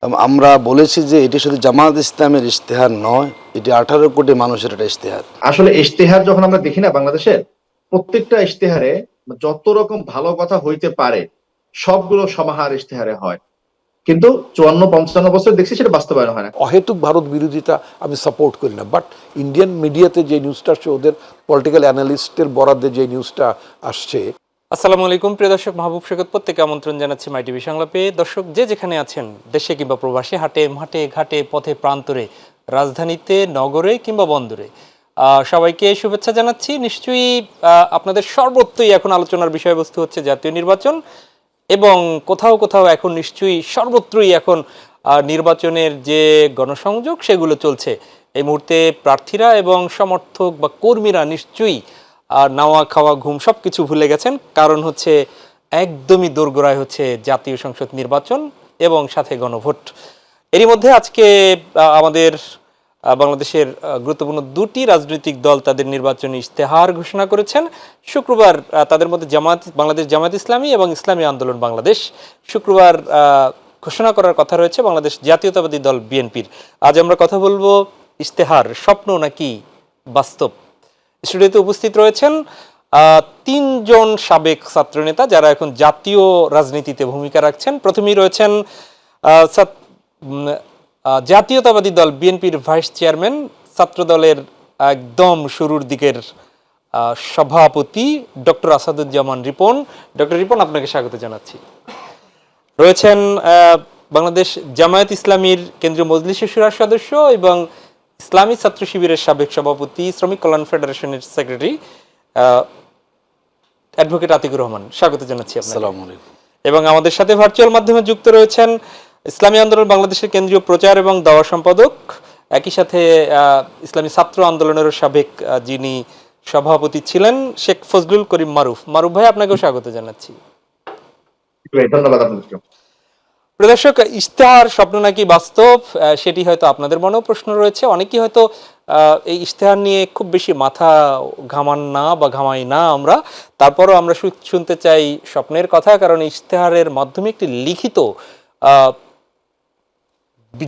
আমরা বলেছি যে এটি শুধু জামাত ইসলামের ইশতেহার নয়, এটি 18 কোটি মানুষের একটা ইশতেহার। আসলে ইশতেহার যখন আমরা দেখি না বাংলাদেশের প্রত্যেকটা ইশতেহারে যত রকম ভালো কথা হইতে পারে সবগুলো সমাহার ইশতেহারে হয়, কিন্তু 54-55 বছর দেখছি সেটা বাস্তবায়ন হয় না। অহেতুক ভারত বিরোধিতা আমি সাপোর্ট করি না, বাট ইন্ডিয়ান মিডিয়াতে যে নিউজটা আসছে, ওদের পলিটিক্যাল অ্যানালিস্টের বরাদ্দে যে নিউজটা আসছে। আসসালামু আলাইকুম প্রিয় দর্শক, মাহবুব সৈকত প্রত্যেকে আমন্ত্রণ জানাচ্ছি মাই টিভি সংলাপে। দর্শক যে যেখানে আছেন, দেশে কিংবা প্রবাসী, হাটে মাঠে ঘাটে পথে প্রান্তরে, রাজধানীতে নগরে কিংবা বন্দরে, সবাইকে শুভেচ্ছা জানাচ্ছি। নিশ্চয়ই আপনাদের সর্বত্রই এখন আলোচনার বিষয়বস্তু হচ্ছে জাতীয় নির্বাচন, এবং কোথাও কোথাও এখন নিশ্চয়ই সর্বত্রই এখন নির্বাচনের যে গণসংযোগ সেগুলো চলছে। এই মুহূর্তে প্রার্থীরা এবং সমর্থক বা কর্মীরা নিশ্চয়ই নাওয়া খাওয়া ঘুম সব কিছু ভুলে গেছেন, কারণ হচ্ছে একদমই দোরগোড়ায় হচ্ছে জাতীয় সংসদ নির্বাচন এবং সাথে গণভোট। এরই মধ্যে আজকে আমাদের বাংলাদেশের গুরুত্বপূর্ণ দুটি রাজনৈতিক দল তাদের নির্বাচনী ইশতেহার ঘোষণা করেছেন। শুক্রবার তাদের মধ্যে বাংলাদেশ জামায়াত ইসলামী এবং ইসলামী আন্দোলন বাংলাদেশ শুক্রবার ঘোষণা করার কথা রয়েছে বাংলাদেশ জাতীয়তাবাদী দল বিএনপির। আজ আমরা কথা বলবো ইশতেহার স্বপ্ন নাকি বাস্তব। স্টুডিওতে উপস্থিত রয়েছেন তিনজন সাবেক ছাত্রনেতা যারা এখন জাতীয় রাজনীতিতে ভূমিকা রাখছেন। প্রথমেই রয়েছেন জাতীয়তাবাদী দল বিএনপির ভাইস চেয়ারম্যান, ছাত্র দলের একদম শুরুর দিকের সভাপতি ডক্টর আসাদুজ্জামান রিপন। ডক্টর রিপন, আপনাকে স্বাগত জানাচ্ছি। রয়েছেন বাংলাদেশ জামায়াত ইসলামীর কেন্দ্রীয় মজলিসের শুরার সদস্য এবং ইসলামী ছাত্র শিবিরের সাবেক সভাপতি, শ্রমিক কল্যাণ ফেডারেশনের সেক্রেটারি অ্যাডভোকেট আতিকুর রহমান। স্বাগত জানাচ্ছি আপনাকে। আসসালামু আলাইকুম। এবং আমাদের সাথে ভার্চুয়াল মাধ্যমে যুক্ত রয়েছেন ইসলামী আন্দোলন বাংলাদেশের কেন্দ্রীয় প্রচার এবং দাওয়া সম্পাদক, একই সাথে ইসলামী ছাত্র আন্দোলনেরও সাবেক যিনি সভাপতি ছিলেন, শেখ ফজলুল করিম মারুফ। মারুফ ভাই, আপনাকেও স্বাগত জানাচ্ছি। ধন্যবাদ আপনাদেরকে। প্রদর্শক, ইশতেহার স্বপ্ন নাকি বাস্তব, সেটি হয়তো আপনাদের মনেও প্রশ্ন রয়েছে। অনেকেই হয়তো এই ইশতেহার নিয়ে খুব বেশি মাথা ঘামান না বা ঘামাই না আমরা, তারপরও আমরা শুনতে চাই স্বপ্নের কথা, কারণ ইশতেহারের মাধ্যমে একটি লিখিত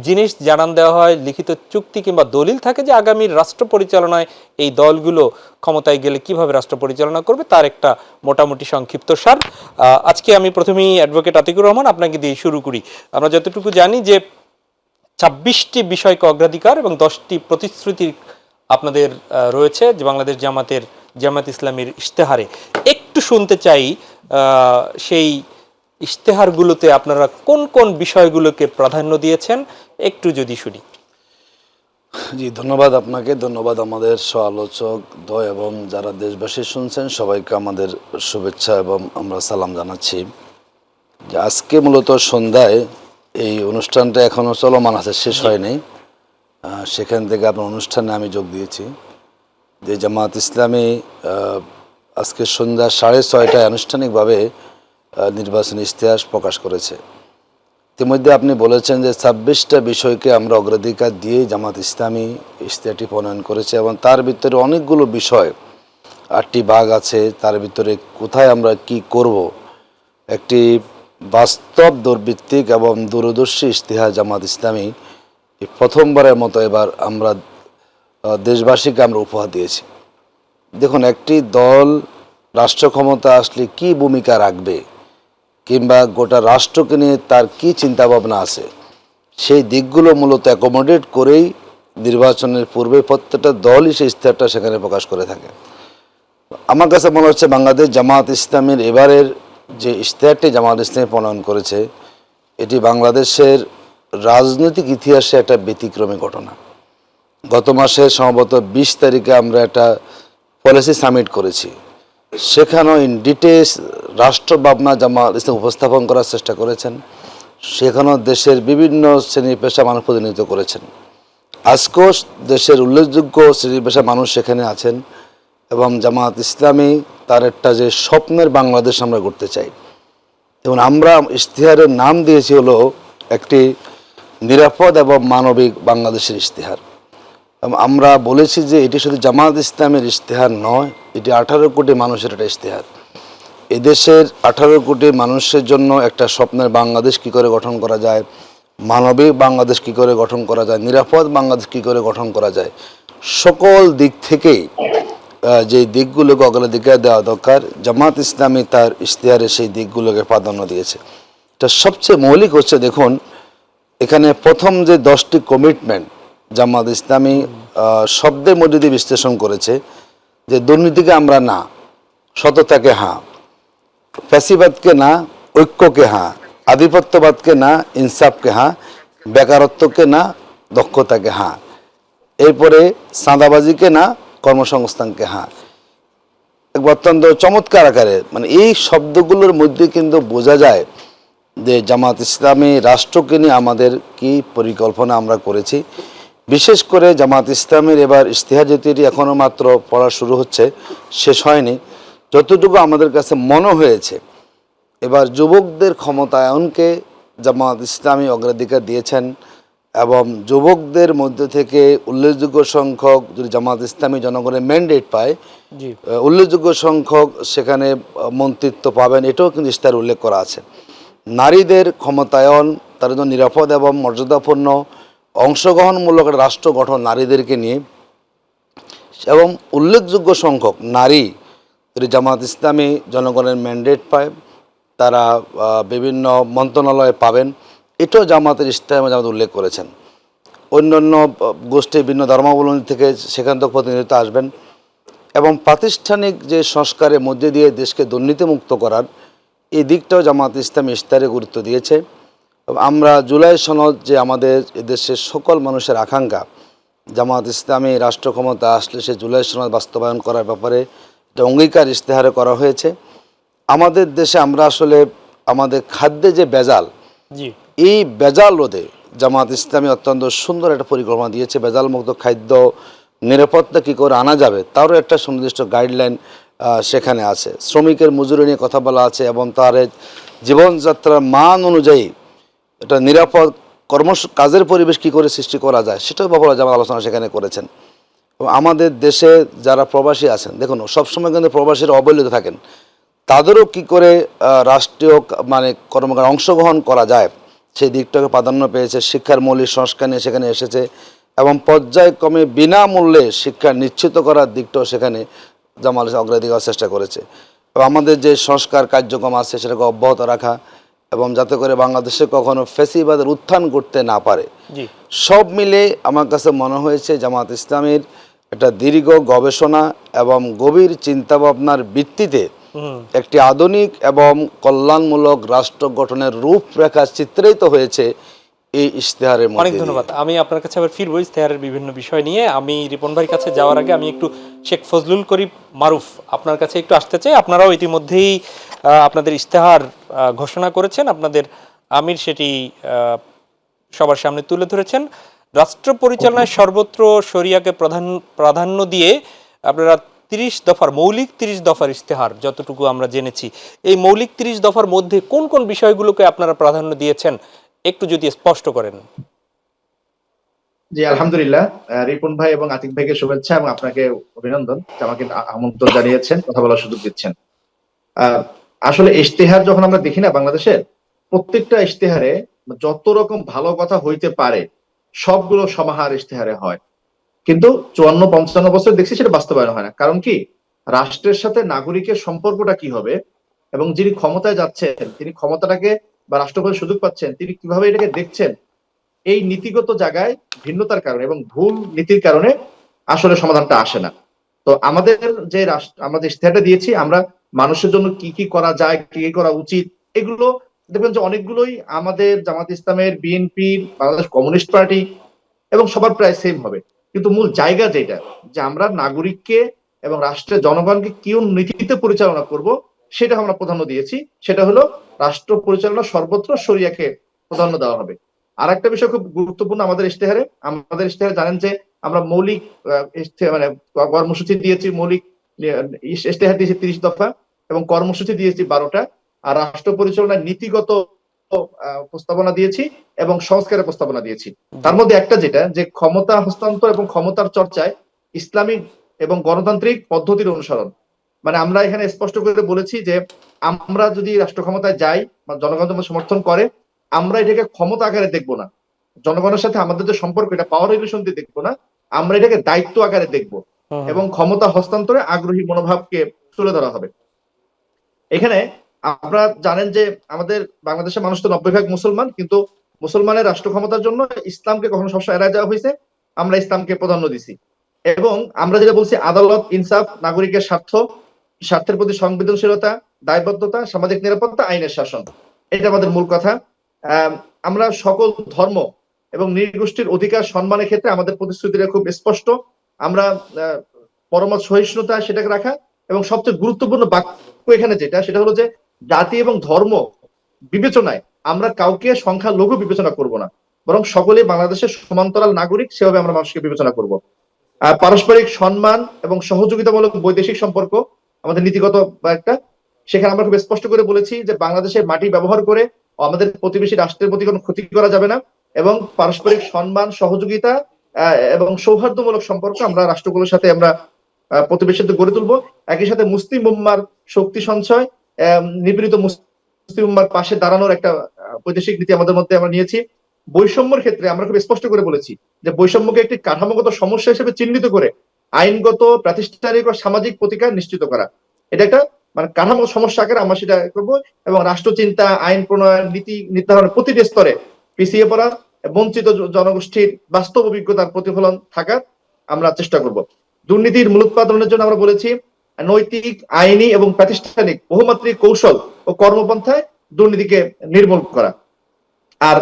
জিনিস জানান দেওয়া হয়, লিখিত চুক্তি কিংবা দলিল থাকে যে আগামীর রাষ্ট্র পরিচালনায় এই দলগুলো ক্ষমতায় গেলে কিভাবে রাষ্ট্র পরিচালনা করবে তার একটা মোটামুটি সংক্ষিপ্ত সার। আজকে আমি প্রথমেই অ্যাডভোকেট আতিকুর রহমান আপনাকে দিয়ে শুরু করি। আমরা যতটুকু জানি যে 26টি বিষয়কে অগ্রাধিকার এবং 10টি প্রতিশ্রুতি আপনাদের রয়েছে যে বাংলাদেশ জামাত ইসলামীর ইশতেহারে। একটু শুনতে চাই সেই ইশতেহারগুলোতে আপনারা কোন কোন বিষয়গুলোকে প্রাধান্য দিয়েছেন, একটু যদি শুনি। জি, ধন্যবাদ আপনাকে, ধন্যবাদ আমাদের সহ-আলোচক দ্বয় এবং যারা দেশবাসী শুনছেন সবাইকে আমাদের শুভেচ্ছা এবং আমরা সালাম জানাচ্ছি। যে আজকে মূলত সন্ধ্যায় এই অনুষ্ঠানটা এখনও চলমান আছে, শেষ হয়নি। সেখান থেকে আপনার অনুষ্ঠানে আমি যোগ দিয়েছি। যে জামাত ইসলামী আজকে সন্ধ্যা 6:30টায় আনুষ্ঠানিকভাবে নির্বাচনী ইশতেহার প্রকাশ করেছে। ইতিমধ্যে আপনি বলেছেন যে 26টা বিষয়কে আমরা অগ্রাধিকার দিয়ে জামাত ইসলামী ইশতেহারটি প্রণয়ন করেছে, এবং তার ভিতরে অনেকগুলো বিষয়, 8টি ভাগ আছে। তার ভিতরে কোথায় আমরা কি করব, একটি বাস্তব দূরভিত্তিক এবং দূরদর্শী ইশতেহার জামাত ইসলামী প্রথমবারের মতো এবার আমরা দেশবাসীকে আমরা উপহার দিয়েছি। দেখুন, একটি দল রাষ্ট্র ক্ষমতা আসলে কি ভূমিকা রাখবে কিংবা গোটা রাষ্ট্রকে নিয়ে তার কি চিন্তাভাবনা আছে, সেই দিকগুলো মূলত অ্যাকোমোডেট করেই নির্বাচনের পূর্বে প্রত্যেকটা দলই সেই ইশতেহারটা সেখানে প্রকাশ করে থাকে। আমার কাছে মনে হচ্ছে বাংলাদেশ জামাত ইসলামীর এবারের যে ইশতেহারটি জামাত ইসলামী প্রণয়ন করেছে, এটি বাংলাদেশের রাজনৈতিক ইতিহাসে একটা ব্যতিক্রমী ঘটনা। গত মাসের সম্ভবত 20 তারিখে আমরা একটা পলিসি সামিট করেছি। সেখানেও ইন ডিটেলস রাষ্ট্র ভাবনা জামাত ইসলাম উপস্থাপন করার চেষ্টা করেছেন। সেখানেও দেশের বিভিন্ন শ্রেণী পেশা মানুষ প্রতিনিধিত্ব করেছেন। আজকেও দেশের উল্লেখযোগ্য শ্রেণী পেশা মানুষ সেখানে আছেন, এবং জামাত ইসলামী তার একটা যে স্বপ্নের বাংলাদেশ আমরা গড়তে চাই, এবং আমরা ইশতেহারের নাম দিয়েছি হলো একটি নিরাপদ এবং মানবিক বাংলাদেশের ইশতেহার। আমরা বলেছি যে এটি শুধু জামাত ইসলামের ইশতেহার নয়, এটি 18 কোটি মানুষের একটা ইশতেহার। এদেশের 18 কোটি মানুষের জন্য একটা স্বপ্নের বাংলাদেশ কী করে গঠন করা যায়, মানবিক বাংলাদেশ কি করে গঠন করা যায়, নিরাপদ বাংলাদেশ কি করে গঠন করা যায়, সকল দিক থেকেই যে দিকগুলোকে অগ্রাধিকার দেওয়া দরকার, জামাত ইসলামী তার ইশতেহারে সেই দিকগুলোকে প্রাধান্য দিয়েছে। এটা সবচেয়ে মৌলিক হচ্ছে, দেখুন এখানে প্রথম যে 10টি কমিটমেন্ট জামাত ইসলামী শব্দের মধ্যে দিয়ে বিশ্লেষণ করেছে, যে দুর্নীতিকে আমরা না, সততাকে হ্যাঁ, ফ্যাসিবাদকে না, ঐক্যকে হ্যাঁ, আধিপত্যবাদকে না, ইনসাফকে হ্যাঁ, বেকারত্বকে না, দক্ষতাকে হ্যাঁ, এরপরে চাঁদাবাজিকে না, কর্মসংস্থানকে হ্যাঁ। অত্যন্ত চমৎকার আকারে মানে এই শব্দগুলোর মধ্যে কিন্তু বোঝা যায় যে জামাত ইসলামী রাষ্ট্রকে নিয়ে আমাদের কি পরিকল্পনা আমরা করেছি। বিশেষ করে জামাত ইসলামের এবার ইশতেহার যেহেতু এটি এখনও মাত্র পড়া শুরু হচ্ছে, শেষ হয়নি, যতটুকু আমাদের কাছে মনে হয়েছে এবার যুবকদের ক্ষমতায়নকে জামাত ইসলামী অগ্রাধিকার দিয়েছেন, এবং যুবকদের মধ্যে থেকে উল্লেখযোগ্য সংখ্যক যদি জামাত ইসলামী জনগণের ম্যান্ডেট পায়, জি, উল্লেখযোগ্য সংখ্যক সেখানে মন্ত্রিত্ব পাবেন, এটাও কিন্তু ইশতেহারে উল্লেখ করা আছে। নারীদের ক্ষমতায়ন, তার জন্য নিরাপদ এবং মর্যাদাপূর্ণ অংশগ্রহণমূলক একটা রাষ্ট্র গঠন নারীদেরকে নিয়ে, এবং উল্লেখযোগ্য সংখ্যক নারী যদি জামাত ইসলামী জনগণের ম্যান্ডেট পায়, তারা বিভিন্ন মন্ত্রণালয়ে পাবেন, এটাও জামাতের ইশতেহারে জামাত উল্লেখ করেছেন। অন্যান্য গোষ্ঠী ভিন্ন ধর্মাবলম্বী থেকে সেখান থেকে প্রতিনিধিত্ব আসবেন, এবং প্রাতিষ্ঠানিক যে সংস্কারের মধ্যে দিয়ে দেশকে দুর্নীতিমুক্ত করার এই দিকটাও জামাত ইসলামী ইশতেহারে গুরুত্ব দিয়েছে। আমরা জুলাই সনদ যে আমাদের এদেশের সকল মানুষের আকাঙ্ক্ষা, জামাত ইসলামী রাষ্ট্র ক্ষমতা আসলে সে জুলাই সনদ বাস্তবায়ন করার ব্যাপারে একটা অঙ্গীকার ইশতেহারে করা হয়েছে। আমাদের দেশে আমরা আসলে আমাদের খাদ্যে যে ভেজাল, জি, এই ভেজাল রোধে জামাত ইসলামী অত্যন্ত সুন্দর একটা পরিকল্পনা দিয়েছে। ভেজাল মুক্ত খাদ্য নিরাপত্তা কী করে আনা যাবে তারও একটা সুনির্দিষ্ট গাইডলাইন সেখানে আছে। শ্রমিকের মজুরি নিয়ে কথা বলা আছে, এবং তার জীবনযাত্রার মান অনুযায়ী এটা নিরাপদ কাজের পরিবেশ কী করে সৃষ্টি করা যায় সেটাও ব্যাপারে জামাত আলোচনা সেখানে করেছেন। এবং আমাদের দেশে যারা প্রবাসী আছেন, দেখুন সবসময় কিন্তু প্রবাসীরা অবহেলিত থাকেন, তাদেরও কি করে রাষ্ট্রীয় মানে কর্মকাণ্ডে অংশগ্রহণ করা যায় সেই দিকটাকে প্রাধান্য পেয়েছে। শিক্ষার মৌলিক সংস্কার নিয়ে সেখানে এসেছে, এবং পর্যায়ক্রমে বিনামূল্যে শিক্ষা নিশ্চিত করার দিকটাও সেখানে জামাত অগ্রাধিকার চেষ্টা করেছে। এবং আমাদের যে সংস্কার কার্যক্রম আছে সেটাকে অব্যাহত রাখা, এবং যাতে করে বাংলাদেশে কখনো ফ্যাসিবাদের উত্থান করতে না পারে। জি, সব মিলে আমার কাছে মনে হয়েছে জামাত ইসলামের একটা দীর্ঘ গবেষণা এবং গভীর চিন্তাভাবনার ভিত্তিতে একটি আধুনিক এবং কল্যাণমূলক রাষ্ট্র গঠনের রূপরেখা চিত্রিত হয়েছে এই ইশতেহারের মধ্যে। অনেক ধন্যবাদ। আমি আপনার কাছে আবার ফিরবো ইশতেহারের বিভিন্ন বিষয় নিয়ে। আমি রিপন ভাইয়ের কাছে যাওয়ার আগে আমি একটু শেখ ফজলুল করিম মারুফ আপনার কাছে একটু আসতে চাই। আপনারাও ইতিমধ্যেই আপনাদের ইশতেহার ঘোষণা করেছেন, আপনাদের আমির সেটি সবার সামনে তুলে ধরেছেন। রাষ্ট্র পরিচালনায় সর্বত্র শরিয়াকে প্রাধান্য দিয়ে আপনারা 30 দফার মৌলিক 30 দফার ইশতেহার যতটুকু আমরা জেনেছি, এই মৌলিক 30 দফার মধ্যে কোন কোন বিষয়গুলোকে আপনারা প্রাধান্য দিয়েছেন একটু যদি স্পষ্ট করেন। জি, আলহামদুলিল্লাহ। রিপন ভাই এবং আতিক ভাইকে শুভেচ্ছা এবং আপনাকে অভিনন্দন যে আমাকে আমন্ত্রণ জানিয়েছেন, কথা বলার সুযোগ দিচ্ছেন। আসলে ইশতেহার যখন আমরা দেখি না বাংলাদেশের, প্রত্যেকটা ইশতেহারে যত রকম ভালো কথা হইতে পারে সবগুলো সমাহার ইশতেহারে হয়, কিন্তু 54-55 বছর দেখছি সেটা বাস্তবায়ন হয় না। কারণ কি, রাষ্ট্রের সাথে নাগরিকের সম্পর্কটা কি হবে, এবং যিনি ক্ষমতায় যাচ্ছেন তিনি ক্ষমতাটাকে বা রাষ্ট্রপতি সুযোগ পাচ্ছেন তিনি কিভাবে এটাকে দেখছেন, এই নীতিগত জায়গায় ভিন্নতার কারণে এবং ভুল নীতির কারণে আসলে সমাধানটা আসে না। তো আমাদের যে আমাদের ইশতেহারটা দিয়েছি, আমরা মানুষের জন্য কি কি করা যায়, কি কি করা উচিত, এগুলো দেখবেন যে অনেকগুলোই আমাদের জামাত ইসলামের, বিএনপির, বাংলাদেশ কমিউনিস্ট পার্টি এবং সবার প্রায় সেম হবে। কিন্তু মূল জায়গা যেটা, যে আমরা নাগরিককে এবং রাষ্ট্রের জনগণকে কি নীতিতে পরিচালনা করব, সেটা আমরা প্রাধান্য দিয়েছি। সেটা হলো রাষ্ট্র পরিচালনা সর্বত্র শরিয়াকে প্রাধান্য দেওয়া হবে। আর একটা বিষয় খুব গুরুত্বপূর্ণ আমাদের ইশতেহারে জানেন যে আমরা মৌলিক মানে কর্মসূচি দিয়েছি, মৌলিক ইশতেহার দিয়েছি 30 দফা, এবং কর্মসূচি দিয়েছি 12টা, আর রাষ্ট্র পরিচালনার নীতিগত প্রস্তাবনা দিয়েছি এবং সংস্কারের প্রস্তাবনা দিয়েছি। তার মধ্যে একটা যেটা, যে ক্ষমতা হস্তান্তর এবং ক্ষমতার চর্চায় ইসলামিক এবং গণতান্ত্রিক পদ্ধতির অনুসরণ। মানে আমরা এখানে স্পষ্ট করে বলেছি যে আমরা যদি রাষ্ট্র ক্ষমতায় যাই বা জনগণ সমর্থন করে, আমরা এটাকে ক্ষমতা আকারে দেখবো না, জনগণের সাথে আমাদের যে সম্পর্ক এটা পাওয়ার রিলেশন দিয়ে দেখবো না, আমরা এটাকে দায়িত্ব আকারে দেখবো এবং ক্ষমতা হস্তান্তরে আগ্রহী মনোভাবকে তুলে ধরা হবে। এখানে আপনারা জানেন যে আমাদের বাংলাদেশের মানুষ তো 90% মুসলমান, কিন্তু মুসলমানের রাষ্ট্র ক্ষমতার জন্য ইসলামকে কখনো সবসময় এড়ায় যাওয়া হয়েছে, আমরা ইসলামকে প্রাধান্য দিছি। এবং আমরা যেটা বলছি আদালত, ইনসাফ, নাগরিকের স্বার্থের প্রতি সংবেদনশীলতা, দায়বদ্ধতা, সামাজিক নিরাপত্তা, আইনের শাসন, এটা আমাদের মূল কথা। আমরা সকল ধর্ম এবং নৃগোষ্ঠীর অধিকার সম্মানের ক্ষেত্রে আমাদের প্রতিশ্রুতিটা খুব স্পষ্ট। আমরা পরমত সহিষ্ণুতা সেটাকে রাখা, এবং সবচেয়ে গুরুত্বপূর্ণ বাক্য এখানে যেটা, সেটা হলো যে জাতি এবং ধর্ম বিবেচনায় আমরা কাউকে সংখ্যালঘু বিবেচনা করব না, বরং সকলেই বাংলাদেশের সমান্তরাল নাগরিক, সেভাবে আমরা মানুষকে বিবেচনা করব। পারস্পরিক সম্মান এবং সহযোগিতামূলক বৈদেশিক সম্পর্ক আমাদের নীতিগত একটা, সেখানে আমরা খুব স্পষ্ট করে বলেছি যে বাংলাদেশের মাটি ব্যবহার করে আমাদের প্রতিবেশী রাষ্ট্রের প্রতি কোনো ক্ষতি করা যাবে না, এবং পারস্পরিক সম্মান, সহযোগিতা এবং সৌহার্দ্যমূলক সম্পর্ক আমরা রাষ্ট্রগুলোর সাথে আমরা প্রতিবেশিত্ব গড়ে তুলবো। একই সাথে মুসলিম উম্মার শক্তি সঞ্চয়, নিপীড়িত মুসলিম উম্মার পাশে দাঁড়ানোর একটা বৈদেশিক নীতি আমাদের মধ্যে আমরা নিয়েছি। বৈষম্যের ক্ষেত্রে আমরা খুব স্পষ্ট করে বলেছি যে বৈষম্যকে একটি কাঠামোগত সমস্যা হিসেবে চিহ্নিত করে আইনগত, প্রাতিষ্ঠানিক ও সামাজিক প্রতিকার নিশ্চিত করা, এটা একটা মানে কাঠামো সমস্যা আকারে আমরা সেটা করবো। এবং রাষ্ট্রচিন্তা, আইন প্রণয়ন, নীতি নির্ধারণের প্রতিটি স্তরে পিছিয়ে পড়া বঞ্চিত জনগোষ্ঠীর বাস্তব অভিজ্ঞতার প্রতিফলন থাকার আমরা চেষ্টা করব। দুর্নীতির মূলোৎপাদনের জন্য আমরা বলেছি নৈতিক, আইনি এবং প্রাতিষ্ঠানিক বহুমাত্রিক কৌশল ও কর্মপন্থায় দুর্নীতিকে নির্মূল করা। আর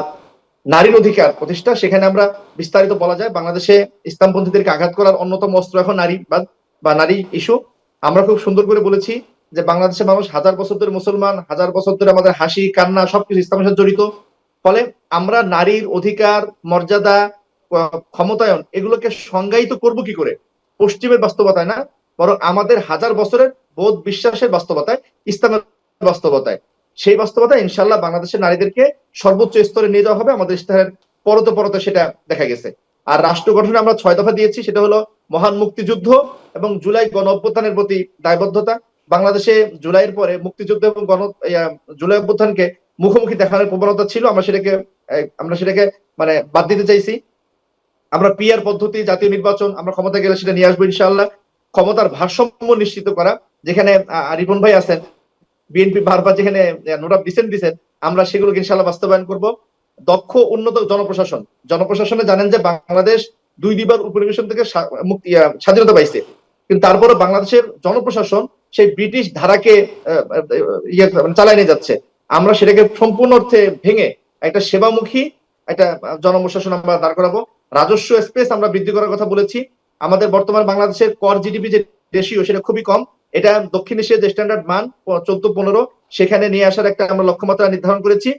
নারীর অধিকার প্রতিষ্ঠা, সেখানে আমরা বিস্তারিত বলা যায় বাংলাদেশে ইসলামপন্থীদেরকে আঘাত করার অন্যতম অস্ত্র এখন নারীবাদ বা নারী ইস্যু। আমরা খুব সুন্দর করে বলেছি যে বাংলাদেশের মানুষ 1000 বছর ধরে মুসলমান, 1000 বছর ধরে আমাদের হাসি কান্না সবকিছু ইসলামের সাথে জড়িত। ফলে আমরা নারীর অধিকার, মর্যাদা, ক্ষমতায়ন এগুলোকে সংজ্ঞায়িত করব কি করে? পশ্চিমের বাস্তবতায় না, বরং আমাদের 1000 বছরের বোধ বিশ্বাসের বাস্তবতায়, ইসলামের বাস্তবতায়। সেই বাস্তবতায় ইনশাল্লাহ বাংলাদেশের নারীদেরকে সর্বোচ্চ স্তরে নিয়ে যাওয়া হবে। আমাদের ইশতেহারের পরতে পরতে সেটা দেখা গেছে। আর রাষ্ট্র গঠনে আমরা 6 দফা দিয়েছি, সেটা হলো মহান মুক্তিযুদ্ধ এবং জুলাই গণ অভ্যুত্থানের প্রতি দায়বদ্ধতা। বাংলাদেশে জুলাইয়ের পরে মুক্তিযুদ্ধ এবং জুলাই অভ্যুত্থানকে মুখোমুখি দেখানোর প্রবণতা ছিল, আমরা সেটাকে মানে বাদ দিতে চাইছি। আমরা পিআর পদ্ধতি, জাতীয় নির্বাচন, আমরা ক্ষমতা গেলে সেটা নিয়ে আসবো ইনশাআল্লাহ। ক্ষমতার ভারসাম্য নিশ্চিত করা, যেখানে রিপন ভাই আছেন, বিএনপি বারবার যেখানে নোট অফ ডিসেন্ট দিচ্ছেন, আমরা সেগুলোকে ইনশাআল্লাহ বাস্তবায়ন করব। দক্ষ উন্নত জনপ্রশাসনে জানেন যে বাংলাদেশ 2 উপনিবেশন থেকে স্বাধীনতা পাইছে, কিন্তু তারপরে বাংলাদেশের জনপ্রশাসন সেই ব্রিটিশ ধারাকে চালায় নিয়ে যাচ্ছে। আমরা সেটাকে সম্পূর্ণ অর্থে ভেঙে একটা সেবামুখী একটা জনপ্রশাসন আমরা দাঁড় করাবো। রাজস্ব স্পেস আমরা বৃদ্ধি করার কথা বলেছি। আমাদের বর্তমান বাংলাদেশের কর জিডিপি যে রেশিও সেটা খুবই কম, এটা দক্ষিণ এশিয়ার যে স্ট্যান্ডার্ড মান 14-15 সেখানে নিয়ে আসার একটা আমরা লক্ষ্যমাত্রা নির্ধারণ করেছি।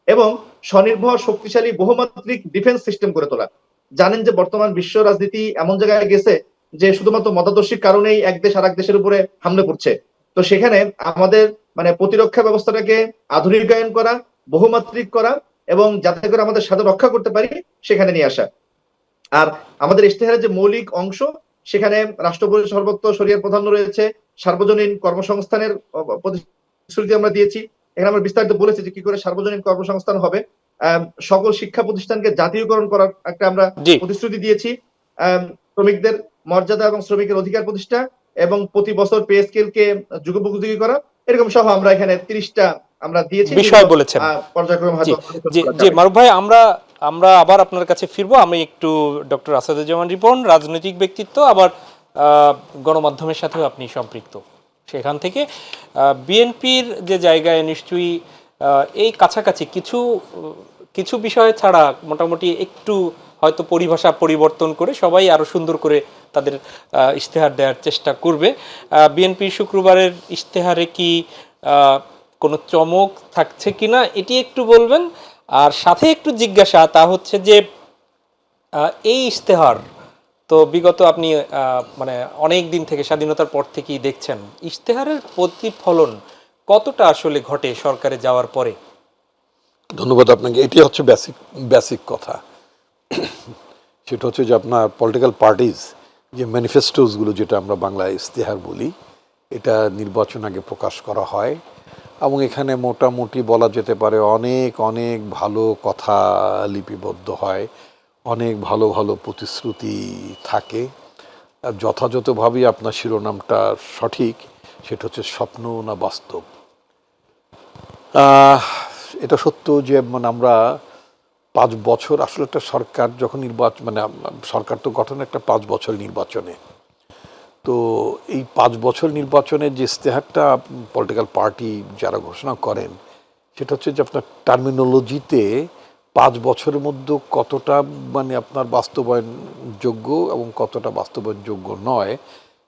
এবং স্বনির্ভর, শক্তিশালী, বহুমাত্রিক ডিফেন্স সিস্টেম করে তোলা। জানেন যে বর্তমান বিশ্ব রাজনীতি এমন জায়গায় গেছে যে শুধুমাত্র মতাদর্শিক কারণেই এক দেশ আর এক দেশের উপরে হামলে পড়ছে। তো সেখানে আমাদের মানে প্রতিরক্ষা ব্যবস্থাটাকে আধুনিকায়ন করা, বহুমাত্রিক করা, এবং যাতে করে আমাদের স্বাধীনতা রক্ষা করতে পারি সেখানে নিয়ে আসা। আর আমাদের ইশতেহারের যে মৌলিক অংশ, সেখানে রাষ্ট্রপতি সর্বত্র শরিয়ার প্রাধান্য রয়েছে, সার্বজনীন কর্মসংস্থানের প্রতিশ্রুতি আমরা দিয়েছি। এখানে আমরা বিস্তারিত বলেছি যে কি করে সার্বজনীন কর্মসংস্থান হবে। সকল শিক্ষা প্রতিষ্ঠানকে জাতীয়করণ করার একটা আমরা প্রতিশ্রুতি দিয়েছি। শ্রমিকদের মর্যাদা এবং শ্রমিকের অধিকার প্রতিষ্ঠা, এবং প্রতি বছর পে স্কেলকে যুগোপযোগী করা, এরকম সহ আমরা এখানে 30টা আমরা দিয়েছি বিষয় বলেছেন। পর্যায়ক্রমে জি মারুফ ভাই, আমরা আবার আপনার কাছে ফিরবো। আমি একটু ডক্টর আসাদুজ্জামান রিপন, রাজনৈতিক ব্যক্তিত্ব, আবার গণমাধ্যমের সাথেও আপনি সম্পৃক্ত, সেখান থেকে বিএনপির যে জায়গায় নিশ্চয়ই এই কাছাকাছি কিছু বিষয় ছাড়া মোটামুটি একটু হয়তো পরিভাষা পরিবর্তন করে সবাই আরো সুন্দর করে তাদের ইশতেহার দেওয়ার চেষ্টা করবে। বিএনপি শুক্রবারের ইশতেহারে কি কোনো চমক থাকছে কিনা এটি একটু বলবেন। আর সাথে একটু জিজ্ঞাসা, তা হচ্ছে যে এই ইশতেহার তো বিগত আপনি মানে অনেক দিন থেকে, স্বাধীনতার পর থেকেই দেখছেন, ইশতেহারের প্রতিফলন কতটা আসলে ঘটে সরকারে যাওয়ার পরে? ধন্যবাদ আপনাকে। এটি হচ্ছে বেসিক কথা। সেটা হচ্ছে যে আপনার পলিটিক্যাল পার্টিজ যে ম্যানিফেস্টোসগুলো, যেটা আমরা বাংলায় ইশতেহার বলি, এটা নির্বাচন আগে প্রকাশ করা হয়। এবং এখানে মোটামুটি বলা যেতে পারে অনেক অনেক ভালো কথা লিপিবদ্ধ হয়, অনেক ভালো ভালো প্রতিশ্রুতি থাকে। আর যথাযথভাবেই আপনার শিরোনামটা সঠিক, সেটা হচ্ছে স্বপ্ন না বাস্তব। এটা সত্য যে মানে আমরা 5 বছর আসলে একটা সরকার যখন নির্বাচন মানে সরকার তো গঠন একটা 5 বছর নির্বাচনে, তো এই 5 বছর নির্বাচনে যে ইশতেহারটা পলিটিক্যাল পার্টি যারা ঘোষণা করেন সেটা হচ্ছে যে আপনার টার্মিনোলজিতে 5 বছরের মধ্যে কতটা মানে আপনার বাস্তবায়নযোগ্য এবং কতটা বাস্তবায়নযোগ্য নয়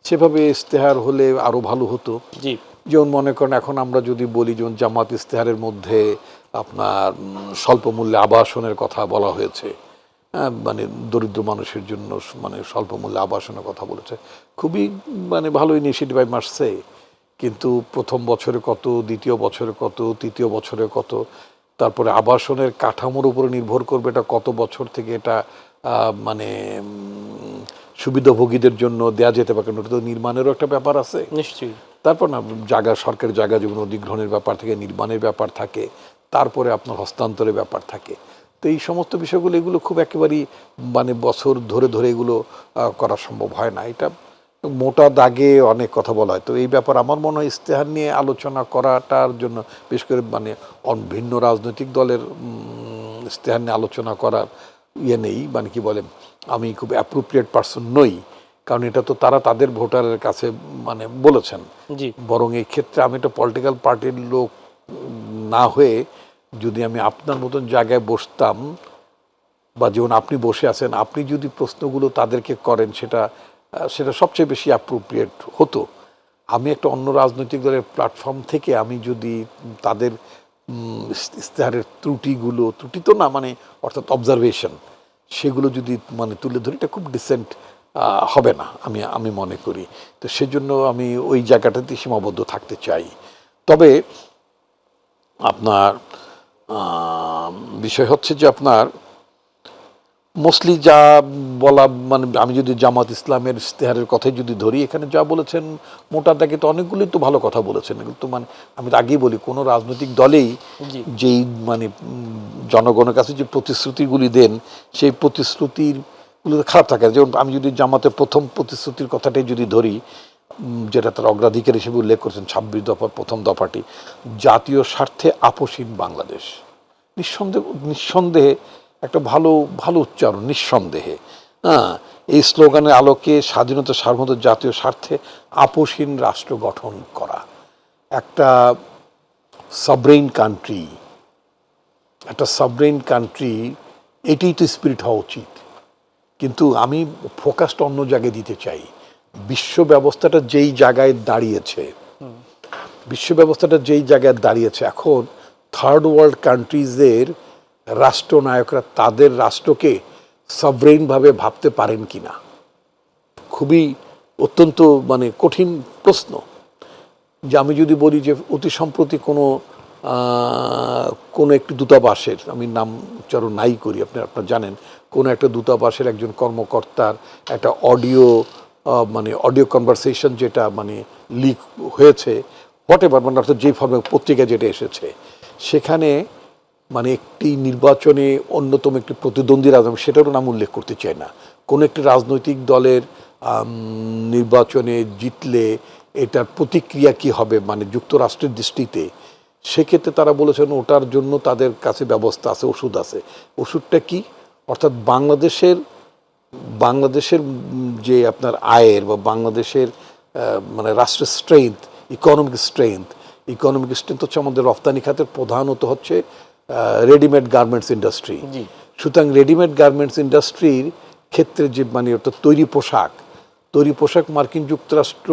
সেভাবে ইশতেহার হলে আরও ভালো হতো। জি, যেমন মনে করেন এখন আমরা যদি বলি যেমন জামাত ইশতেহারের মধ্যে আপনার স্বল্প মূল্যে আবাসনের কথা বলা হয়েছে, মানে দরিদ্র মানুষের জন্য মানে স্বল্প মূল্যে আবাসনের কথা বলেছে, খুবই মানে ভালো ইনিশিয়েটিভ আমি আসছে। কিন্তু প্রথম বছরে কত, দ্বিতীয় বছরে কত, তৃতীয় বছরে কত, তারপরে আবাসনের কাঠামোর উপরে নির্ভর করবে এটা কত বছর থেকে এটা মানে সুবিধাভোগীদের জন্য দেয়া যেতে পারে, কারণ ওটা তো নির্মাণেরও একটা ব্যাপার আছে। নিশ্চয়ই। তারপর না জায়গা, সরকারি জায়গা যেমন অধিগ্রহণের ব্যাপার থাকে, নির্মাণের ব্যাপার থাকে, তারপরে আপনার হস্তান্তরের ব্যাপার থাকে। তো এই সমস্ত বিষয়গুলো এগুলো খুব একেবারেই মানে বছর ধরে ধরে এগুলো করা সম্ভব হয় না। এটা মোটা দাগে অনেক কথা বলা হয়। তো এই ব্যাপার আমার মনে হয় ইশতেহার নিয়ে আলোচনা করাটার জন্য বিশেষ করে মানে ভিন্ন রাজনৈতিক দলের ইশতেহার নিয়ে আলোচনা করার ইয়ে নেই, মানে কি বলে আমি খুব অ্যাপ্রোপ্রিয়েট পারসন নই, কারণ এটা তো তারা তাদের ভোটারের কাছে মানে বলেছেন। জি, বরং এই ক্ষেত্রে আমি একটা পলিটিক্যাল পার্টির লোক না হয়ে যদি আমি আপনার মতন জায়গায় বসতাম বা যেমন আপনি বসে আছেন, আপনি যদি প্রশ্নগুলো তাদেরকে করেন সেটা সেটা সবচেয়ে বেশি অ্যাপ্রোপ্রিয়েট হতো। আমি একটা অন্য রাজনৈতিক দলের প্ল্যাটফর্ম থেকে আমি যদি তাদের ইশতেহারের ত্রুটিগুলো, ত্রুটি তো না মানে অর্থাৎ অবজারভেশন, সেগুলো যদি মানে তুলে ধরি এটা খুব ডিসেন্ট হবে না আমি আমি মনে করি। তো সেজন্য আমি ওই জায়গাটাতে সীমাবদ্ধ থাকতে চাই। তবে আপনার বিষয় হচ্ছে যে আপনার মোস্টলি যা বলা মানে আমি যদি জামাত ইসলামের ইশতেহারের কথাই যদি ধরি, এখানে যা বলেছেন মোটা দাগে তো অনেকগুলোই তো ভালো কথা বলেছেন। এগুলো তো মানে আমি তো আগেই বলি কোনো রাজনৈতিক দলেই জি, যেই মানে জনগণের কাছে যে প্রতিশ্রুতিগুলি দেন সেই প্রতিশ্রুতিগুলো খারাপ থাকে। যেমন আমি যদি জামাতের প্রথম প্রতিশ্রুতির কথাটাই যদি ধরি, যেটা তার অগ্রাধিকার হিসেবে উল্লেখ করেছেন 26 দফার প্রথম দফাটি, জাতীয় স্বার্থে আপোষহীন বাংলাদেশ। নিঃসন্দেহে একটা ভালো ভালো উচ্চারণ, নিঃসন্দেহে। হ্যাঁ, এই স্লোগানের আলোকে স্বাধীনতা, সার্বভৌমত্ব, জাতীয় স্বার্থে আপোষহীন রাষ্ট্র গঠন করা, একটা সাবরেইন কান্ট্রি, একটা সাবরেইন কান্ট্রি, এটাই তো স্পিরিট হওয়া উচিত। কিন্তু আমি ফোকাসটা অন্য জায়গায় দিতে চাই। বিশ্ব ব্যবস্থাটা যেই জায়গায় দাঁড়িয়েছে, বিশ্ব ব্যবস্থাটা যেই জায়গায় দাঁড়িয়েছে এখন থার্ড ওয়ার্ল্ড কান্ট্রিজের রাষ্ট্রনায়করা তাদের রাষ্ট্রকে সভরেইনভাবে ভাবতে পারেন কি না, খুবই অত্যন্ত মানে কঠিন প্রশ্ন। যে আমি যদি বলি যে অতি সম্প্রতি কোনো একটি দূতাবাসের, আমি নাম উচ্চারণ নাই করি, আপনারা জানেন, কোনো একটা দূতাবাসের একজন কর্মকর্তার একটা মানে অডিও কনভারসেশন যেটা মানে লিক হয়েছে, হোয়াট এভার, মানে অর্থাৎ যে ফর্মে পত্রিকা যেটা এসেছে, সেখানে মানে একটি নির্বাচনে অন্যতম একটি প্রতিদ্বন্দ্বী রাজনীতি, সেটারও নাম উল্লেখ করতে চাই না, কোনো একটি রাজনৈতিক দলের নির্বাচনে জিতলে এটার প্রতিক্রিয়া কি হবে মানে যুক্তরাষ্ট্রের দৃষ্টিতে, সেক্ষেত্রে তারা বলেছেন ওটার জন্য তাদের কাছে ব্যবস্থা আছে, ওষুধ আছে। ওষুধটা কি? অর্থাৎ বাংলাদেশের যে আপনার আয়ের বা বাংলাদেশের মানে রাষ্ট্রের স্ট্রেংথ, ইকোনমিক স্ট্রেংথ হচ্ছে আমাদের রপ্তানি খাতের প্রধানত হচ্ছে রেডিমেড গার্মেন্টস ইন্ডাস্ট্রি। জি, সুতরাং রেডিমেড গার্মেন্টস ইন্ডাস্ট্রির ক্ষেত্রে যে মানে অর্থাৎ তৈরি পোশাক মার্কিন যুক্তরাষ্ট্র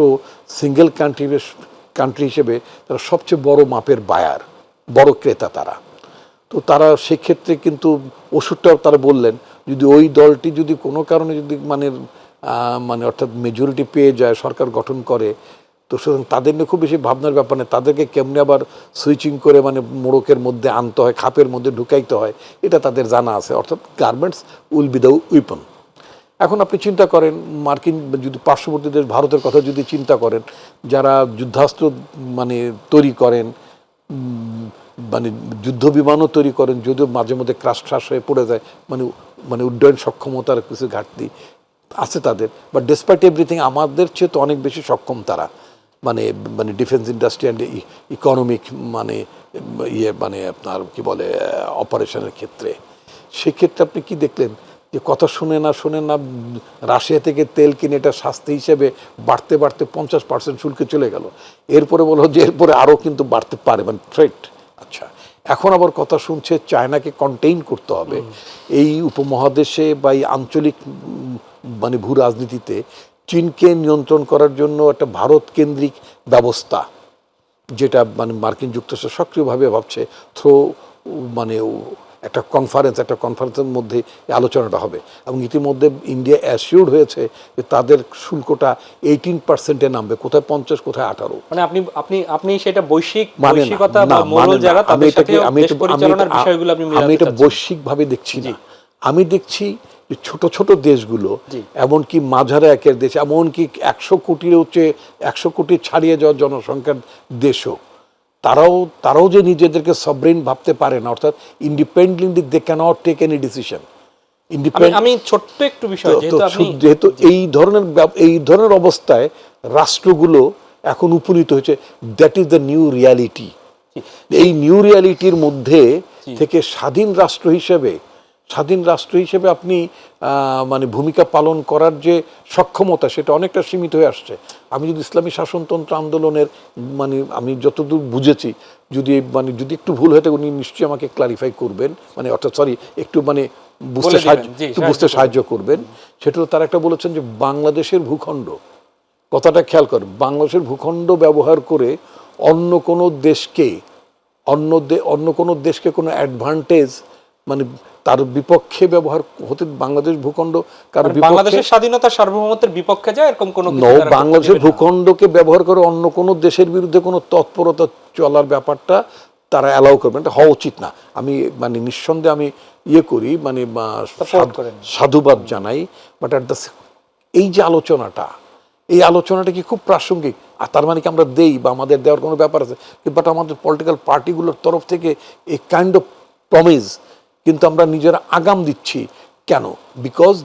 সিঙ্গেল কান্ট্রি হিসেবে তারা সবচেয়ে বড় মাপের বায়ার, বড় ক্রেতা তারা। তো তারা সেক্ষেত্রে কিন্তু ওষুধটাও তারা বললেন যদি ওই দলটি যদি কোনো কারণে যদি মানে অর্থাৎ মেজরিটি পেয়ে যায়, সরকার গঠন করে, তো সুতরাং তাদের নিয়ে খুব বেশি ভাবনার ব্যাপার নেই, তাদেরকে কেমনি আবার সুইচিং করে মানে মোড়কের মধ্যে আনতে হয়, খাপের মধ্যে ঢুকাইতে হয়, এটা তাদের জানা আছে। অর্থাৎ garments will be the weapon. এখন আপনি চিন্তা করেন মার্কিন যদি পার্শ্ববর্তী দেশ ভারতের কথা যদি চিন্তা করেন, যারা যুদ্ধাস্ত্র মানে তৈরি করেন, মানে যুদ্ধ বিমানও তৈরি করেন, যদিও মাঝে মধ্যে ক্রাশ ট্রাশ হয়ে পড়ে যায়, মানে মানে উড্ডয়ন সক্ষমতার কিছু ঘাটতি আছে তাদের, বাট ডেসপাইট এভরিথিং আমাদের চেয়ে তো অনেক বেশি সক্ষম তারা, মানে মানে ডিফেন্স ইন্ডাস্ট্রি অ্যান্ড ইকোনমিক মানে মানে আপনার কি বলে অপারেশনের ক্ষেত্রে। সেক্ষেত্রে আপনি কি দেখলেন যে কথা শুনে না রাশিয়া থেকে তেল কিনে এটা শাস্তি হিসেবে বাড়তে বাড়তে 50% শুল্কে চলে গেল। এরপরে বললো যে এরপরে আরও কিন্তু বাড়তে পারে, মানে থ্রেট। আচ্ছা, এখন আবার কথা শুনছে চায়নাকে কন্টেইন করতে হবে এই উপমহাদেশে বা এই আঞ্চলিক মানে ভূ রাজনীতিতে চীনকে নিয়ন্ত্রণ করার জন্য একটা ভারত কেন্দ্রিক ব্যবস্থা, যেটা মানে মার্কিন যুক্তরাষ্ট্র সক্রিয়ভাবে ভাবছে থ্রো মানে একটা কনফারেন্সের মধ্যে এই আলোচনাটা হবে। এবং ইতিমধ্যে ইন্ডিয়া অ্যাসিওর্ড হয়েছে যে তাদের শুল্কটা 18%-এ নামবে, কোথায় 50, কোথায় 18। মানে আপনি আপনি আপনি সেটা মানে বৈশ্বিকতা না, বা মানে মোড়ল না, যারা আমি তাদের সাথে এটাকে দেশ পরিচালনার বিষয়গুলো আপনি আমি মিলাতে এটা চাচ্ছেন। বৈশ্বিকভাবে দেখছি না, আমি দেখছি যে ছোট ছোট দেশগুলো, জি। এমনকি মাঝারে একের দেশ, এমনকি 100 কোটির হচ্ছে 100 কোটি ছাড়িয়ে যাওয়া জনসংখ্যার দেশও, তারাও যে নিজেদেরকে সবরেন ভাবতে পারে না, অর্থাৎ independently they can't take any decision. আমি ছোট্ট একটু বিষয়, যেহেতু এই ধরনের অবস্থায় রাষ্ট্রগুলো এখন উপনীত হয়েছে, that is the new reality. এই নিউ রিয়ালিটির মধ্যে থেকে স্বাধীন রাষ্ট্র হিসেবে আপনি মানে ভূমিকা পালন করার যে সক্ষমতা, সেটা অনেকটা সীমিত হয়ে আসছে। আমি যদি ইসলামী শাসনতন্ত্র আন্দোলনের মানে আমি যতদূর বুঝেছি, যদি একটু ভুল হয়ে থাকে উনি নিশ্চয়ই আমাকে ক্লারিফাই করবেন, মানে অর্থাৎ সরি একটু মানে বুঝতে সাহায্য করবেন। সেটা তারা একটা বলেছেন যে বাংলাদেশের ভূখণ্ড, কথাটা খেয়াল করেন, বাংলাদেশের ভূখণ্ড ব্যবহার করে অন্য কোনো দেশকে কোনো অ্যাডভান্টেজ মানে তার বিপক্ষে ব্যবহার হতে, বাংলাদেশ ভূখণ্ড কারণ বাংলাদেশের স্বাধীনতা সার্বভৌমত্বের বিপক্ষে যায় এরকম কোনো কিছু তারা বাংলাদেশের ভূখণ্ডকে ব্যবহার করে অন্য কোনো দেশের বিরুদ্ধে কোনো তৎপরতা চলার ব্যাপারটা তারা অ্যালাউ করবেন, এটা হওয়া উচিত না। আমি মানে নিঃসন্দেহে আমি করি, মানে সাধুবাদ জানাই, বাট এই যে আলোচনাটা কি খুব প্রাসঙ্গিক। আর তার মানে কি আমরা দেই বা আমাদের দেওয়ার কোনো ব্যাপার আছে, বাট আমাদের পলিটিক্যাল পার্টিগুলোর তরফ থেকে এই কাইন্ড অফ প্রমিস কিন্তু আমরা নিজেরা আগাম দিচ্ছি কেন? বিকজ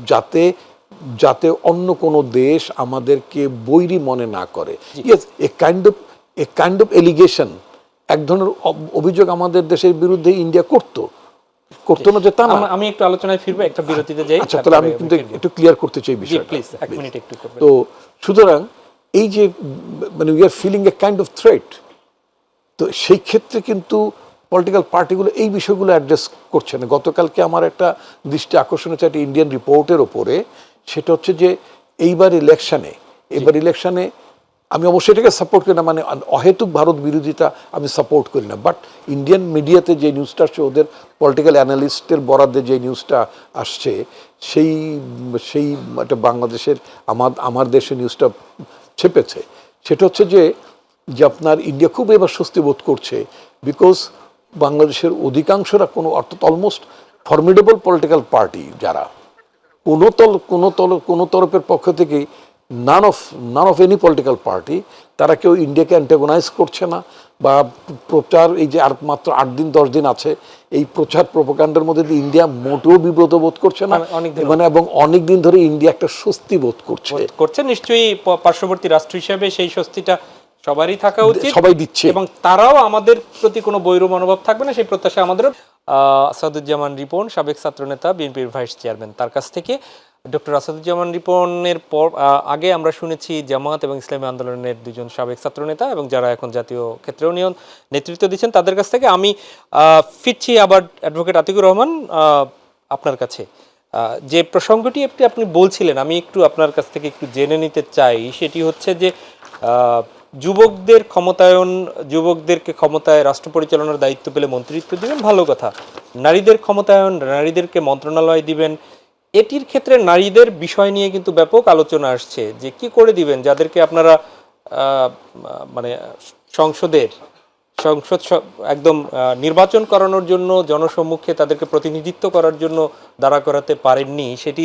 যাতে অন্য কোনো দেশ আমাদেরকে বৈরী মনে না করে। Yes, A kind of allegation, এক ধরনের অভিযোগ আমাদের দেশের বিরুদ্ধে ইন্ডিয়া করতো না, যে তা না। আমি একটু আলোচনায় ফিরবো, একটা বিরতিতে যাই। আচ্ছা, তাহলে আমি কিন্তু একটু ক্লিয়ার করতে চাই বিষয়টা, প্লিজ 1 মিনিট একটু করবেন। তো সুতরাং এই যে মানে we are feeling a kind of threat, তো সেই ক্ষেত্রে কিন্তু পলিটিক্যাল পার্টিগুলো এই বিষয়গুলো অ্যাড্রেস করছে না। গতকালকে আমার একটা দৃষ্টি আকর্ষণ হচ্ছে একটা ইন্ডিয়ান রিপোর্টের ওপরে, সেটা হচ্ছে যে এইবার ইলেকশনে আমি অবশ্যই এটাকে সাপোর্ট করি না, মানে অহেতুক ভারত বিরোধিতা আমি সাপোর্ট করি না, বাট ইন্ডিয়ান মিডিয়াতে যে নিউজটা আসছে, ওদের পলিটিক্যাল অ্যানালিস্টের বরাদ্দে যে নিউজটা আসছে, সেই একটা বাংলাদেশের আমার দেশে নিউজটা ছেপেছে, সেটা হচ্ছে যে আপনার ইন্ডিয়া খুব এবার স্বস্তি বোধ করছে, বিকজ বাংলাদেশের অধিকাংশরা অর্থাৎ অলমোস্ট ফর্মিডেবল পলিটিক্যাল পার্টি যারা কোনো তরফের পক্ষ থেকে none of any political party, তারা কেউ ইন্ডিয়াকে অ্যান্টাগোনাইজ করছে না, বা প্রচার এই যে আর মাত্র 8 দিন 10 দিন আছে, এই প্রচার প্রোপাগান্ডার মধ্যে দিয়ে ইন্ডিয়া মোটেও বিব্রত বোধ করছে না, মানে এবং অনেক দিন ধরে ইন্ডিয়া একটা স্বস্তি বোধ করছে। নিশ্চয়ই পার্শ্ববর্তী রাষ্ট্র হিসেবে সেই স্বস্তিটা সবারই থাকা উচিত, সবাই দিচ্ছে, এবং তারাও আমাদের প্রতি কোনো বৈর মনোভাব থাকবে না, সেই প্রত্যাশা আমাদের। আসাদুজ্জামান রিপন, সাবেক ছাত্রনেতা, বিএনপির ভাইস চেয়ারম্যান, তার কাছ থেকে ডক্টর আসাদুজ্জামান রিপনের পর আগে আমরা শুনেছি জামায়াত এবং ইসলামী আন্দোলনের 2 জন সাবেক ছাত্রনেতা এবং যারা এখন জাতীয় ক্ষেত্রেও নেতৃত্ব দিচ্ছেন, তাদের কাছ থেকে আমি ফিরছি আবার অ্যাডভোকেট আতিকুর রহমান আপনার কাছে। যে প্রসঙ্গটি আপনি বলছিলেন, আমি একটু আপনার কাছ থেকে একটু জেনে নিতে চাই, সেটি হচ্ছে যে যুবকদেরকে ক্ষমতায় রাষ্ট্র পরিচালনার দায়িত্ব পেলে মন্ত্রিত্ব দিবেন, ভালো কথা। নারীদের ক্ষমতায়ন, নারীদেরকে মন্ত্রণালয় দিবেন, এটির ক্ষেত্রে নারীদের বিষয় নিয়ে কিন্তু ব্যাপক আলোচনা আসছে, যে কি করে দিবেন যাদেরকে আপনারা মানে সংসদ একদম নির্বাচন করানোর জন্য জনসম্মুখে তাদেরকে প্রতিনিধিত্ব করার জন্য দাঁড়া করাতে পারেননি, সেটি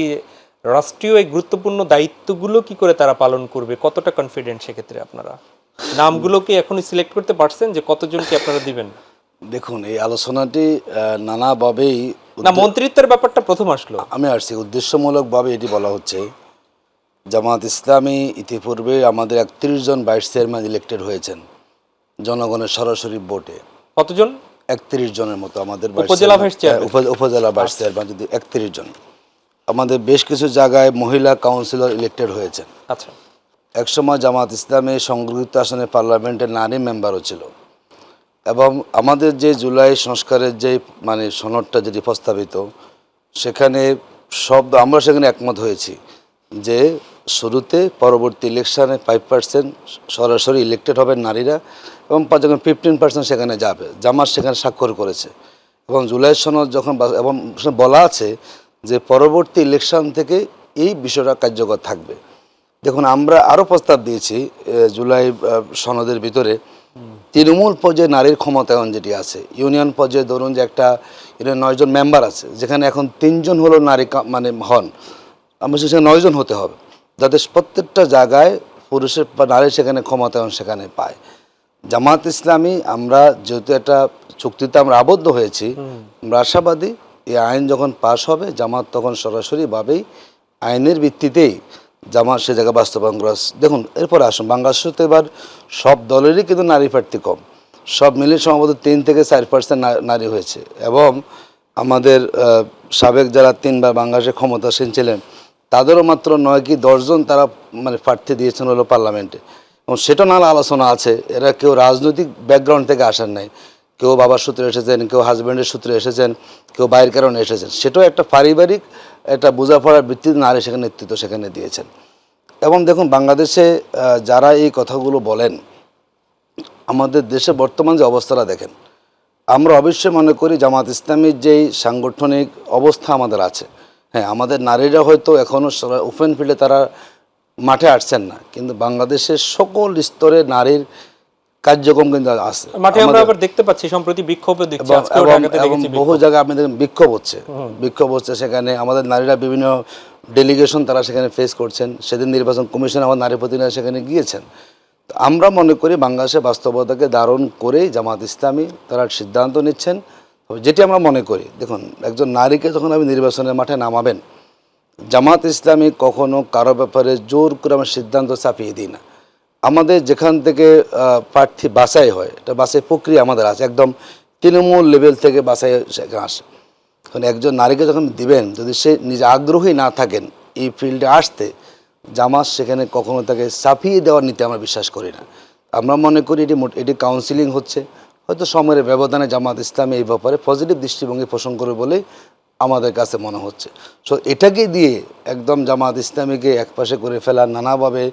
রাষ্ট্রীয় এই গুরুত্বপূর্ণ দায়িত্বগুলো কি করে তারা পালন করবে, কতটা কনফিডেন্ট সেক্ষেত্রে আপনারা? নামগুলো কি এখনই সিলেক্ট করতে পারছেন যে কতজনকে আপনারা দিবেন? দেখুন, এই আলোচনাটি নানাভাবেই না, মন্ত্রিত্বের ব্যাপারটা প্রথম আসলো। আমি আসছি উদ্দেশ্যমূলকভাবে এটি বলা হচ্ছে। জামাত ইসলামী ইতিপূর্বে আমাদের 31 জন ভাইস চেয়ারম্যান ইলেক্টেড হয়েছেন জনগণের সরাসরি ভোটে। কতজন? 31 জনের মতো আমাদের উপজেলা ভাইস চেয়ারম্যান? উপজেলা ভাইস চেয়ারম্যান যদি 31 জন। আমাদের বেশ কিছু জায়গায় মহিলা কাউন্সিলর ইলেক্টেড হয়েছেন। আচ্ছা। একসময় জামাত ইসলামী সংরক্ষিত আসনে পার্লামেন্টের নারী মেম্বারও ছিল। এবং আমাদের যে জুলাই সংস্কারের যে মানে সনদটা যেটি প্রস্তাবিত, সেখানে আমরা সেখানে একমত হয়েছি যে শুরুতে পরবর্তী ইলেকশনে 5% সরাসরি ইলেক্টেড হবেন নারীরা এবং 15% সেখানে যাবে। জামাত সেখানে স্বাক্ষর করেছে এবং জুলাই সনদ যখন এবং বলা আছে যে পরবর্তী ইলেকশন থেকে এই বিষয়টা কার্যকর থাকবে। দেখুন, আমরা আরও প্রস্তাব দিয়েছি জুলাই সনদের ভিতরে তৃণমূল পর্যায়ে নারীর ক্ষমতায়ন যেটি আছে, ইউনিয়ন পর্যায়ে ধরুন যে একটা 9 জন মেম্বার আছে, যেখানে এখন 3 জন হলো নারী মানে হন, আমরা সেখানে 9 জন হতে হবে, যাতে প্রত্যেকটা জায়গায় পুরুষের বা নারীর সেখানে ক্ষমতায়ন সেখানে পায়। জামাত ইসলামী আমরা যেহেতু একটা চুক্তিতে আমরা আবদ্ধ হয়েছি, আমরা আশাবাদী এই আইন যখন পাশ হবে জামাত তখন সরাসরিভাবেই আইনের ভিত্তিতেই জামাত সে জায়গায় বাস্তবায়ন করা। দেখুন, এরপর আসুন, বাংলাদেশে তো এবার সব দলেরই কিন্তু নারী প্রার্থী কম, সব মিলিয়ে সম্ভবত 3 থেকে 4% নারী হয়েছে। এবং আমাদের সাবেক যারা 3 বার বাংলাদেশে ক্ষমতাসীন ছিলেন তাদেরও মাত্র 9 কি 10 জন তারা মানে প্রার্থী দিয়েছেন হলো পার্লামেন্টে। এবং সেটা নানা আলোচনা আছে, এরা কেউ রাজনৈতিক ব্যাকগ্রাউন্ড থেকে আসেন নাই, কেউ বাবার সূত্রে এসেছেন, কেউ হাজব্যান্ডের সূত্রে এসেছেন, কেউ বাইরের কারণে এসেছেন। সেটাও একটা পারিবারিক একটা বোঝাপড়ার ভিত্তিতে নারী সেখানে নেতৃত্ব সেখানে দিয়েছেন। এবং দেখুন, বাংলাদেশে যারা এই কথাগুলো বলেন, আমাদের দেশে বর্তমান যে অবস্থাটা দেখেন, আমরা অবশ্যই মনে করি জামাত ইসলামীর যেই সাংগঠনিক অবস্থা আমাদের আছে, হ্যাঁ, আমাদের নারীরা হয়তো এখনও ওপেন ফিল্ডে তারা মাঠে আসছেন না, কিন্তু বাংলাদেশের সকল স্তরে নারীর কার্যক্রম কিন্তু আছে। মাঠে আমরা আবার দেখতে পাচ্ছি সম্প্রতি বিক্ষোভও দেখছি, আজকেও ঢাকাতে দেখেছি বহু জায়গায় আমাদের বিক্ষোভ হচ্ছে সেখানে আমাদের নারীরা বিভিন্ন ডেলিগেশন তারা সেখানে ফেস করছেন। সেদিন নির্বাচন কমিশন আমার নারী প্রতিনিধিরা সেখানে গিয়েছেন। আমরা মনে করি বাংলাদেশের বাস্তবতাকে ধারণ করেই জামাত ইসলামী তারা সিদ্ধান্ত নিচ্ছেন। যেটি আমরা মনে করি, দেখুন, একজন নারীকে যখন আপনি নির্বাচনের মাঠে নামাবেন, জামাত ইসলামী কখনো কারো ব্যাপারে জোর করে আমার সিদ্ধান্ত চাপিয়ে দিই না। আমাদের যেখান থেকে প্রার্থী বাছাই হয়, এটা বাছাই প্রক্রিয়া আমাদের আছে, একদম তৃণমূল লেভেল থেকে বাছাই সেখানে আসে। কারণ একজন নারীকে যখন দিবেন, যদি সে নিজে আগ্রহী না থাকেন এই ফিল্ডে আসতে, জামাত সেখানে কখনো তাকে চাপিয়ে দেওয়ার নীতি আমরা বিশ্বাস করি না। আমরা মনে করি এটি কাউন্সিলিং হচ্ছে, হয়তো সময়ের ব্যবধানে জামাত ইসলামী এই ব্যাপারে পজিটিভ দৃষ্টিভঙ্গি পোষণ করে বলেই আমাদের কাছে মনে হচ্ছে। সো এটাকে দিয়ে একদম জামাত ইসলামীকে একপাশে করে ফেলা, নানাভাবে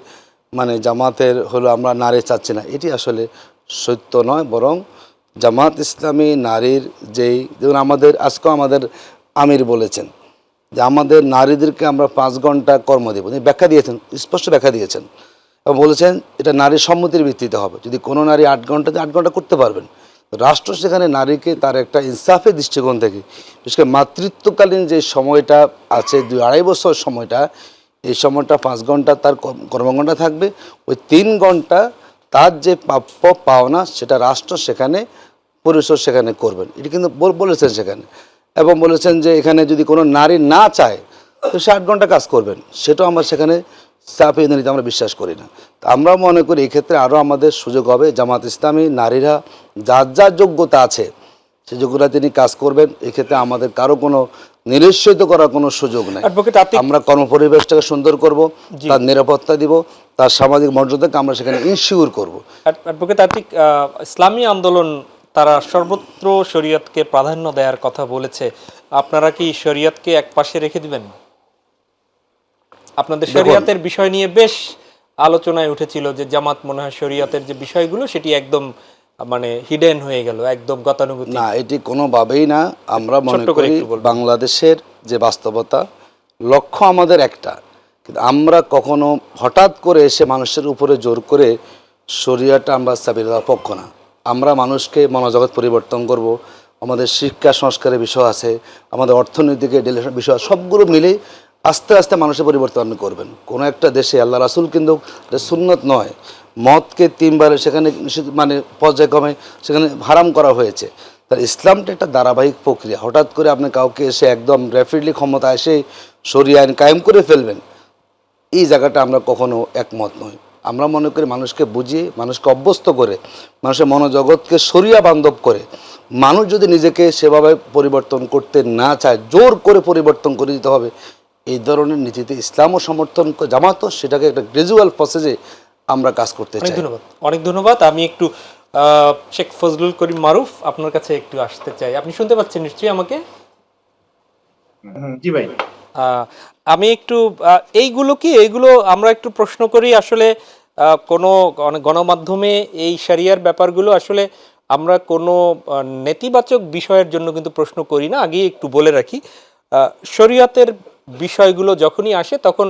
মানে জামাতের হলো আমরা নারী চাচ্ছি না, এটি আসলে সত্য নয়। বরং জামাত ইসলামী নারীর যেই, যেমন আজকেও আমাদের আমির বলেছেন যে আমাদের নারীদেরকে আমরা 5 ঘন্টা কর্ম দেব, তিনি ব্যাখ্যা দিয়েছেন, স্পষ্ট ব্যাখ্যা দিয়েছেন এবং বলেছেন এটা নারীর সম্মতির ভিত্তিতে হবে। যদি কোনো নারী 8 ঘন্টাতে 8 ঘন্টা করতে পারবেন, রাষ্ট্র সেখানে নারীকে তার একটা ইনসাফের দৃষ্টিকোণ থেকে, বিশেষ করে মাতৃত্বকালীন যে সময়টা আছে 2-2.5 বছর সময়টা, এই সময়টা 5 ঘন্টা তার কর্মঘণ্টা থাকবে, ওই 3 ঘন্টা তার যে প্রাপ্য পাওনা সেটা রাষ্ট্র সেখানে পরিশোধ সেখানে করবেন, এটি কিন্তু বলেছেন সেখানে। এবং বলেছেন যে এখানে যদি কোনো নারী না চায় তো সে 8 ঘন্টা কাজ করবেন, সেটাও আমরা সেখানে চাপিয়ে নিতে আমরা বিশ্বাস করি না। তো আমরা মনে করি এই ক্ষেত্রে আরও আমাদের সুযোগ হবে। জামাত ইসলামী নারীরা যার যার যোগ্যতা আছে সেই যোগ্যতা তিনি কাজ করবেন, এক্ষেত্রে আমাদের কারো কোনো নিরুৎসাহিত করার কোনো সুযোগ নেই। আমরা কর্মপরিবেশটাকে সুন্দর করব, তার নিরাপত্তা দিব, তার সামাজিক মর্যাদাকে আমরা সেখানে ইনশিওর করব। অ্যাডভোকেট আতিক, ইসলামী আন্দোলন তারা সর্বত্র শরীয়তকে প্রাধান্য দেওয়ার কথা বলেছে, আপনারা কি শরীয়তকে এক পাশে রেখে দিবেন? আপনাদের শরীয়তের বিষয় নিয়ে বেশ আলোচনায় উঠেছিল যে জামাত মনে হয় শরীয়তের যে বিষয়গুলো সেটি একদম মানে হিডেন হয়ে গেল, একদম গতানুগতিক। না, এটি কোনোভাবেই না। আমরা মনে করি বাংলাদেশের যে বাস্তবতা, লক্ষ্য আমাদের একটা, কিন্তু আমরা কখনো হঠাৎ করে এসে মানুষের উপরে জোর করে শরীয়তটা আমরা চাপিয়ে দেওয়ার পক্ষ না। আমরা মানুষকে মনোজগৎ পরিবর্তন করব, আমাদের শিক্ষা সংস্কারের বিষয় আছে, আমাদের অর্থনৈতিক ডেলিগেশন বিষয়, সবগুলো মিলে আস্তে আস্তে মানুষের পরিবর্তন করবেন। কোনো একটা দেশে আল্লাহ রাসূল কিন্তু সুন্নত নয়, মদকে 3 বারে সেখানে মানে পর্যায়ক্রমে সেখানে হারাম করা হয়েছে। তার ইসলামটা একটা ধারাবাহিক প্রক্রিয়া। হঠাৎ করে আপনি কাউকে এসে একদম র্যাপিডলি ক্ষমতা এসে শরিয়া আইন কায়েম করে ফেলবেন, এই জায়গাটা আমরা কখনো একমত নই। আমরা মনে করি মানুষকে বুঝিয়ে, মানুষকে অভ্যস্ত করে, মানুষের মনোজগৎকে শরিয়া বান্ধব করে, মানুষ যদি নিজেকে সেভাবে পরিবর্তন করতে না চায়, জোর করে পরিবর্তন করে দিতে হবে, এই ধরনের নীতিতে ইসলামও সমর্থন জামাতও সেটাকে একটা গ্রাজুয়াল প্রসেসে আমরা কাজ করতে অনেক চাই। ধন্যবাদ, অনেক ধন্যবাদ। আমি একটু শেখ ফজলুল করিম মারুফ আপনার কাছে একটু আসতে চাই। আপনি শুনতে পাচ্ছেন নিশ্চয়ই আমাকে? জি ভাই। আমি একটু এইগুলো আমরা একটু প্রশ্ন করি আসলে কোনো গণমাধ্যমে এই শরিয়ার ব্যাপারগুলো আসলে আমরা কোনো নেতিবাচক বিষয়ের জন্য কিন্তু প্রশ্ন করি না। আগে একটু বলে রাখি, শরিয়তের বিষয়গুলো যখনই আসে তখন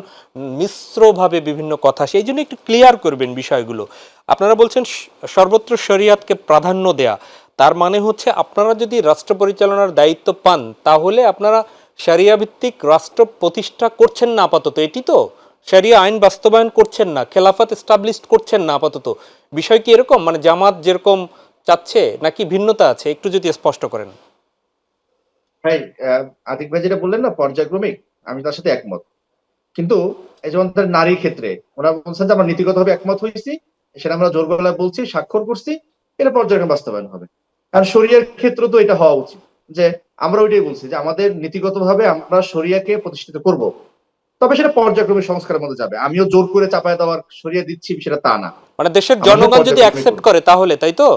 মিশ্রভাবে বিভিন্ন কথা আসে, এই জন্য একটু ক্লিয়ার করবেন বিষয়গুলো। আপনারা বলছেন সর্বত্র শরিয়াতকে প্রাধান্য দেয়া, তার মানে হচ্ছে আপনারা যদি রাষ্ট্র পরিচালনার দায়িত্ব পান তাহলে আপনারা শরিয়া ভিত্তিক রাষ্ট্র প্রতিষ্ঠা করছেন না আপাতত, এটি তো? শরিয়া আইন বাস্তবায়ন করছেন না, খেলাফত এস্টাবলিশড করছেন না আপাতত। বিষয় কি এরকম, মানে জামাত যেরকম চাচ্ছে নাকি ভিন্নতা আছে? একটু যদি স্পষ্ট করেন। ভাই, আতিক ভাই যেটা বললেন না পর্যায়ক্রমিক, আমি তার সাথে একমত। কিন্তু এই যেমন তার নারীর ক্ষেত্রে ওরা বলছেন যে আমরা নীতিগতভাবে একমত হয়েছি, সেটা আমরা জোর গলায় বলছি, স্বাক্ষর করছি, এটা পর্যায়ক্রমে বাস্তবায়ন হবে। কারণ শরিয়ার ক্ষেত্রে তো এটা হওয়া উচিত যে আমরা ওইটাই বলছি যে আমাদের নীতিগতভাবে আমরা শরিয়াকে প্রতিষ্ঠিত করব, তবে সেটা পর্যায়ক্রমে সংস্কারের মধ্যে যাবে। আমিও জোর করে চাপায় দেওয়ার শরিয়া দিচ্ছি সেটা তা না। মানে দেশের আমরা সেটা জনগণ যদি পর্যায়ক্রমে অ্যাকসেপ্ট করব। করে তাহলে, তাই তো?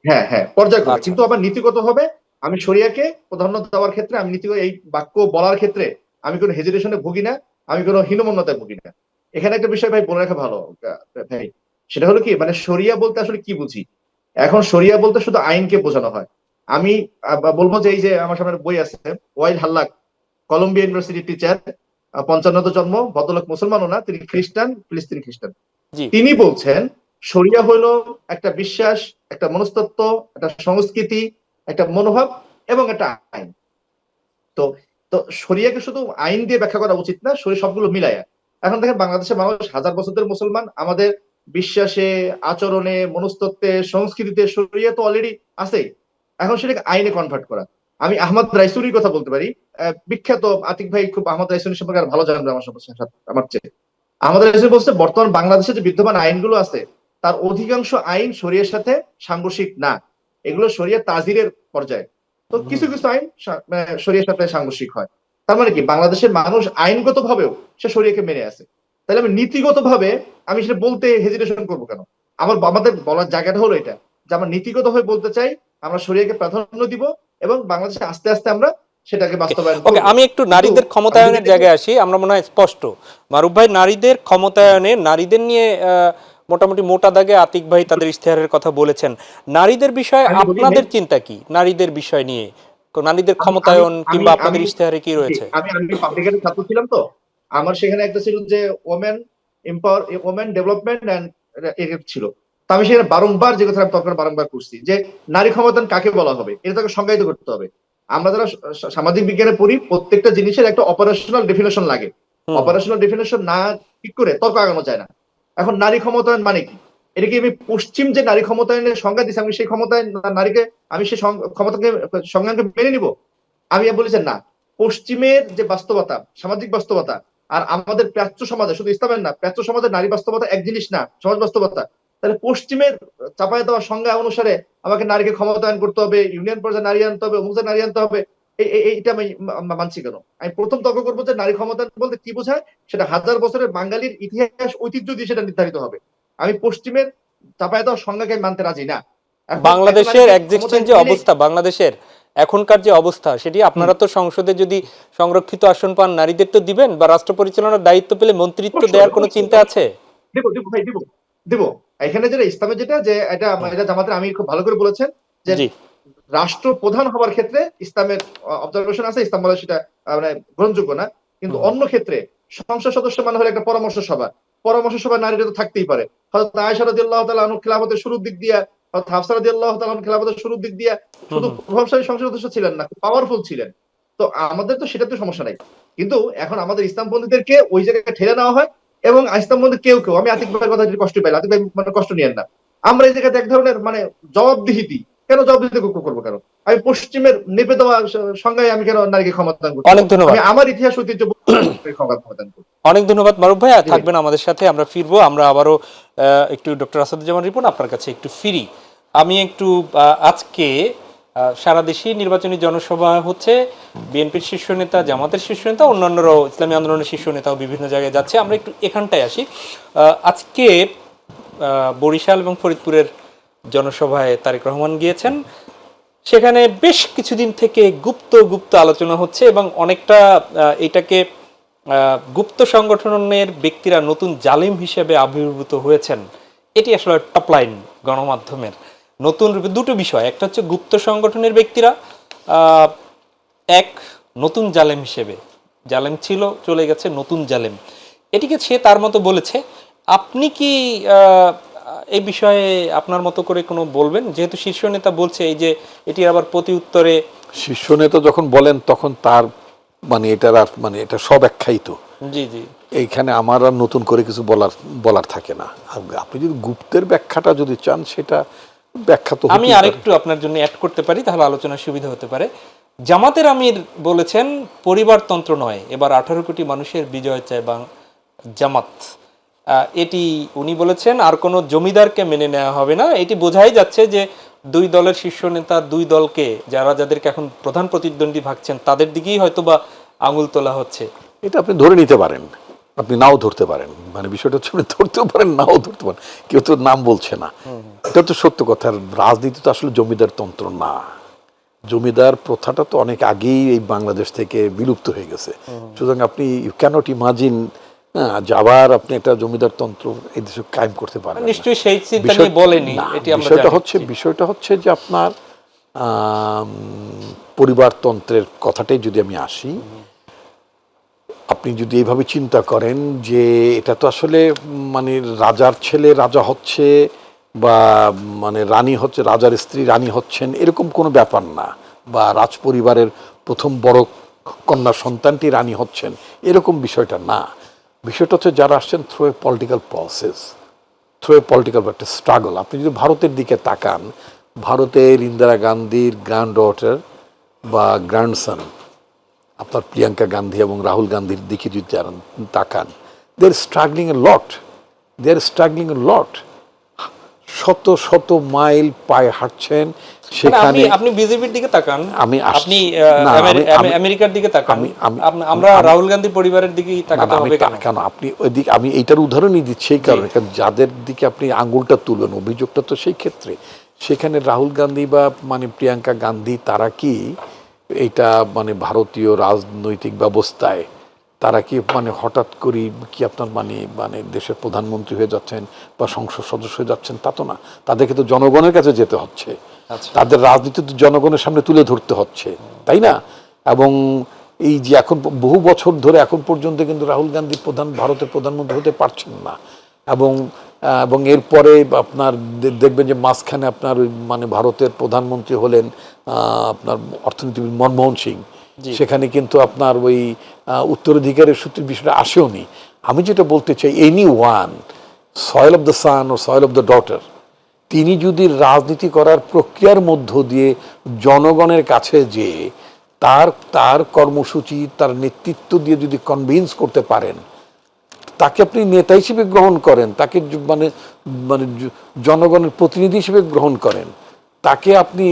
হ্যাঁ হ্যাঁ, পর্যায়ক্রমে, আচ্ছা, কিন্তু আবার নীতিগত হবে। আমি শরিয়াকে প্রাধান্য দেওয়ার ক্ষেত্রে, আমি নীতি এই বাক্য বলার ক্ষেত্রে আমি কোনো হেজিটেশনে ভুগি না, আমি কোনো হীনমন্যতায় ভুগি না। এখানে একটা বিষয় ভাই বলে রাখা ভালো ভাই, সেটা হলো কি, মানে শরিয়া বলতে আসলে কি বুঝি। এখন শরিয়া বলতে শুধু আইনকে বোঝানো হয়। আমি বলবো যে এই যে আমার সামনে বই আছে, ওয়াইল হাল্লাক, কলম্বিয়া ইউনিভার্সিটি টিচার, 55 জন্ম, ভদ্রলোক মুসলমানও না, তিনি খ্রিস্টান, ফিলিস্তিনি খ্রিস্টান। জি। তিনি বলছেন শরিয়া হলো একটা বিশ্বাস, একটা মনস্তত্ত্ব, একটা সংস্কৃতি, একটা মনোভাব এবং একটা আইন। তো তো শরিয়াকে শুধু আইন দিয়ে ব্যাখ্যা করা উচিত না, শরিয়া সবগুলো মিলায়া। এখন দেখেন বাংলাদেশের মানুষ হাজার বছর ধরে মুসলমান, আমাদের বিশ্বাসে, আচরণে, মনস্তত্ত্বে, সংস্কৃতিতে শরিয়া তো অলরেডি আছে। এখন সেটাকে আইনে কনভার্ট করা। আমি আহমদ রাইসুরির কথা বলতে পারি, বিখ্যাত। আতিক ভাই খুব আহমদ রাইসুরি সম্পর্কে আর ভালো জানবে আমার চেয়ে। আমাদের দেশে বলছে বর্তমান বাংলাদেশে যে বিদ্যমান আইনগুলো আছে তার অধিকাংশ আইন শরিয়ার সাথে সাংঘর্ষিক না, এগুলো শরিয়া তাজিরের পর্যায়ে। তো কিছু কিছু আইন শরিয়ার সাথে সাংঘর্ষিক হয়। তার মানে কি বাংলাদেশের মানুষ আইনগত ভাবেও সে শরিয়াকে মেনে আছে। তাহলে আমি নীতিগত ভাবে আমি সেটা বলতে হেজিটেশন করবো কেন? আমাদের বলার জায়গাটা হলো এটা, যে আমরা নীতিগত ভাবে বলতে চাই আমরা শরিয়াকে প্রাধান্য দিব এবং বাংলাদেশে আস্তে আস্তে আমরা সেটাকে বাস্তবায়ন ওকে, করব। আমি একটু কিন্তু নারীদের আমি যদি ক্ষমতায়নের জায়গায় আসি। আমরা মনে হয় স্পষ্ট, মারুফ ভাই, নারীদের ক্ষমতায়নে, নারীদের নিয়ে মোটামুটি মোটা দাগে আতিক ভাই তাদের ইশতেহারের কথা বলেছেন। নারীদের বিষয়ে আমি বলি ভাই, আপনাদের চিন্তা কি? নারীদের বিষয় নিয়ে নারীদের আমি আমি ক্ষমতায়ন আমি কিংবা আপনাদের আমি ইশতেহারে কি জি, রয়েছে? আমি পাবলিকের ছাত্র ছিলাম তো। আমার সেখানে একটা ছিল যে ওমেন ডেভেলপমেন্ট এন্ড ছিল। তো আমি সেখানে বারংবার যে কথা আমি তখন বারংবার করছি যে নারী ক্ষমতায়ন কাকে বলা হবে, এটা তাকে সংজ্ঞায়িত করতে হবে। আমরা যারা সামাজিক বিজ্ঞানে পড়ি, প্রত্যেকটা জিনিসের একটা অপারেশনাল ডেফিনেশন লাগে। হুম। অপারেশনাল ডেফিনেশন না ঠিক করে তর্ক আগানো যায় না। এখন নারী ক্ষমতায়ন মানে কি? এটা কি আমি পশ্চিম যে নারী ক্ষমতায়নের সংজ্ঞা দিচ্ছি, আমি সেই ক্ষমতায়ন নারীকে, আমি সেই ক্ষমতাকে সংজ্ঞাকে মেনে নিব? আমি বলেছেন না, পশ্চিমের যে বাস্তবতা, সামাজিক বাস্তবতা, আর আমাদের প্রাচ্য সমাজে, শুধু ইসলামের না, প্রাচ্য সমাজের নারী বাস্তবতা এক জিনিস না, সমাজ বাস্তবতা। তাহলে পশ্চিমের চাপায় দেওয়া সংজ্ঞা অনুসারে আমাকে নারীকে ক্ষমতায়ন করতে হবে, ইউনিয়ন পর্যায়ে নারী আনতে হবে, অমুক নারী আনতে হবে, এইটা আমি মানছি কেন? আমি প্রথম তর্ক করবো যে নারী ক্ষমতায়ন বলতে কি বোঝায়, সেটা হাজার বছরের বাঙালির ইতিহাস ঐতিহ্য দিয়ে সেটা নির্ধারিত হবে। আমি পশ্চিমের চাপায় দেওয়া সংজ্ঞাকে মানতে রাজি না। এখন একটা বাংলাদেশের নারীকে এক্সিস্টিং ক্ষমতায়ন যে দিলেই অবস্থা, বাংলাদেশের এখনকার যে অবস্থা, সেটি আপনারা তো সংসদে যদি সংরক্ষিত আসন পান নারীদের তো দিবেন, বা রাষ্ট্র পরিচালনার দায়িত্ব পেলে মন্ত্রিত্ব অবশ্যই দেওয়ার কোনো অবশ্যই চিন্তা আছে? অবশ্যই দিব দিব ভাই, দিব দিব। এখানে যেটা ইসলামে যেটা যে এটা এটা জামাতের আমির খুব ভালো করে বলেছেন যে জি। রাষ্ট্র প্রধান হওয়ার ক্ষেত্রে ইসলামের অবজারভেশন আছে, ইসলাম বলে সেটা মানে গ্রহণযোগ্য না। কিন্তু হুম। অন্য ক্ষেত্রে সংসদ সদস্য মানে হলো একটা পরামর্শ সভা, পরামর্শ সভা নারীরা তো থাকতেই পারে। হযরত আয়েশা রাদিয়াল্লাহু তাআলা আনহা খেলাফতের শুরুর দিক দিয়া, হযরত হাফসা রাদিয়াল্লাহু তাআলা আনহা খেলাফতের শুরুর দিক দিয়া হুম। শুধু হুম। প্রভাবশালী সংসদ সদস্য ছিলেন না, পাওয়ারফুল ছিলেন। তো আমাদের তো সেটাতে সমস্যা নাই। কিন্তু এখন আমাদের ইসলামপন্থীদেরকে ওই জায়গায় ঠেলে নেওয়া হয় এবং ইসলাম মধ্যে কেউ কেউ, আমি আতিক ভাইয়ের কথা যদি কষ্ট পাই, আতিক ভাই মানে কষ্ট নিয়েন না, আমরা এই জায়গাতে এক ধরনের মানে জবাবদিহিতি, কেন জবাবদিহিতি করবো কেন? আমি পশ্চিমের নেপে দেওয়া সংজ্ঞায় আমি কেন নারীকে ক্ষমতায়ন করবো? অনেক ধন্যবাদ। আমি আমার ইতিহাস ঐতিহ্য ক্ষমতায়ন করবো। অনেক ধন্যবাদ মারুফ ভাই, থাকবেন আমাদের সাথে, আমরা ফিরবো। আমরা আবারও একটু ডক্টর আসাদুজ্জামান রিপন আপনার কাছে একটু ফিরি। আমি একটু আজকে সারা দেশে নির্বাচনী জনসভা হচ্ছে, বিএনপির শীর্ষ নেতা, জামাতের শীর্ষ নেতা, অন্যান্যরাও, ইসলামী আন্দোলনের শীর্ষ নেতাও বিভিন্ন জায়গায় যাচ্ছে। আমরা একটু এখানটায় আসি। আজকে বরিশাল এবং ফরিদপুরের জনসভায় তারেক রহমান গিয়েছেন। সেখানে বেশ কিছুদিন থেকে গুপ্ত গুপ্ত আলোচনা হচ্ছে এবং অনেকটা এটাকে গুপ্ত সংগঠনের ব্যক্তিরা নতুন জালিম হিসেবে আবির্ভূত হয়েছেন। এটি আসলে টপ লাইন গণমাধ্যমের নতুন রূপে দুটো বিষয়, একটা হচ্ছে গুপ্ত সংগঠনের ব্যক্তিরা এক নতুন জালেম হিসেবে, জালেম ছিল চলে গেছে নতুন জালেম, এটিকে সে তার মতো বলেছে। আপনি কি এই বিষয়ে আপনার মতো করে কোনো বলবেন, যেহেতু শীর্ষ নেতা বলছে এই যে এটি আবার প্রতি উত্তরে? শীর্ষ নেতা যখন বলেন তখন তার মানে এটার আর মানে এটা সব আখ্যায়িত। জি জি, এইখানে আমার আর নতুন করে কিছু বলার থাকে না। আপনি যদি গুপ্তের ব্যাখ্যাটা যদি চান, সেটা ব্যাখ্যা তো আমি আরেকটু আপনার জন্য অ্যাড করতে পারি, তাহলে আলোচনার সুবিধা হতে পারে। জামাতের আমির বলেছেন পরিবারতন্ত্র নয়, এবার 18 কোটি মানুষের বিজয় চায় জামাত। এটি উনি বলেছেন, আর কোনো জমিদারকে মেনে নেওয়া হবে না। এটি বোঝাই যাচ্ছে যে দুই দলের শীর্ষ নেতা, দুই দলকে যাদেরকে এখন প্রধান প্রতিদ্বন্দ্বী ভাবছেন তাদের দিকেই হয়তো বা আঙুল তোলা হচ্ছে। এটা আপনি ধরে নিতে পারেন, আপনি নাও ধরতে পারেন। মানে বিষয়টা হচ্ছে আপনি ধরতেও পারেন, নাও ধরতে পারেন, কেউ তো নাম বলছে না। এটা তো সত্য কথা। রাজনীতি তো আসলে জমিদার তন্ত্র না। জমিদার প্রথাটা তো অনেক আগেই এই বাংলাদেশ থেকে বিলুপ্ত হয়ে গেছে। সুতরাং আপনি ইউ ক্যানট ইমাজিন যে আবার আপনি একটা জমিদার তন্ত্র এই দেশে কায়েম করতে পারেন। নিশ্চয়ই সেই চিন্তা নিয়ে বলেনি। এটি আমরা বিষয়টা হচ্ছে যে আপনার পরিবারতন্ত্রের কথাটাই যদি আমি আসি, আপনি যদি এইভাবে চিন্তা করেন যে এটা তো আসলে মানে রাজার ছেলে রাজা হচ্ছে বা মানে রানী হচ্ছে, রাজার স্ত্রী রানী হচ্ছেন, এরকম কোনো ব্যাপার না। বা রাজ পরিবারের প্রথম বড় কন্যা সন্তানটি রানী হচ্ছেন, এরকম বিষয়টা না। বিষয়টা হচ্ছে যারা আসছেন through a political process, through a political একটা স্ট্রাগল। আপনি যদি ভারতের দিকে তাকান, ভারতের ইন্দিরা গান্ধীর গ্র্যান্ড ডটার বা গ্র্যান্ডসন আপনার প্রিয়াঙ্কা গান্ধী এবং রাহুল গান্ধীর দিকে যদি তাকান, দে আর স্ট্রাগলিং এ লট, শত শত মাইল পায়ে হাঁটছেন। সেখানে আপনি বিজেপির দিকে তাকান, আপনি না, আমেরিকার দিকে তাকান, আমরা রাহুল গান্ধী পরিবারের দিকে তাকাতে হবে কেন? আপনি ওই দিকে, আমি এইটার উদাহরণই দিচ্ছি এই কারণে, কারণ যাদের দিকে আপনি আঙ্গুলটা তুলবেন, অভিযোগটা তো সেই ক্ষেত্রে, সেখানে রাহুল গান্ধী বা মানে প্রিয়াঙ্কা গান্ধী তারা কি এইটা মানে ভারতীয় রাজনৈতিক ব্যবস্থায় তারা কি মানে হঠাৎ করে কি আপনার মানে দেশের প্রধানমন্ত্রী হয়ে যাচ্ছেন বা সংসদ সদস্য হয়ে যাচ্ছেন, তা তো না। তাদেরকে তো জনগণের কাছে যেতে হচ্ছে, তাদের রাজনীতি তো জনগণের সামনে তুলে ধরতে হচ্ছে, তাই না? এবং এই যে এখন বহু বছর ধরে এখন পর্যন্ত কিন্তু রাহুল গান্ধী ভারতের প্রধানমন্ত্রী হতে পারছেন না। এবং এরপরে আপনার দেখবেন যে মাঝখানে আপনার ওই মানে ভারতের প্রধানমন্ত্রী হলেন আপনার অর্থনীতিবিদ মনমোহন সিং। সেখানে কিন্তু আপনার ওই উত্তরাধিকারের সূত্রের বিষয়টা আসেওনি। আমি যেটা বলতে চাই, any one soil of the son ও সয়েল অফ দ্য ডটার, তিনি যদি রাজনীতি করার প্রক্রিয়ার মধ্য দিয়ে জনগণের কাছে যে তার কর্মসূচি, তার নেতৃত্ব দিয়ে যদি কনভিন্স করতে পারেন, তাকে আপনি নেতা হিসেবে গ্রহণ করেন, তাকে মানে মানে জনগণের প্রতিনিধি হিসেবে গ্রহণ করেন, তাকে আপনি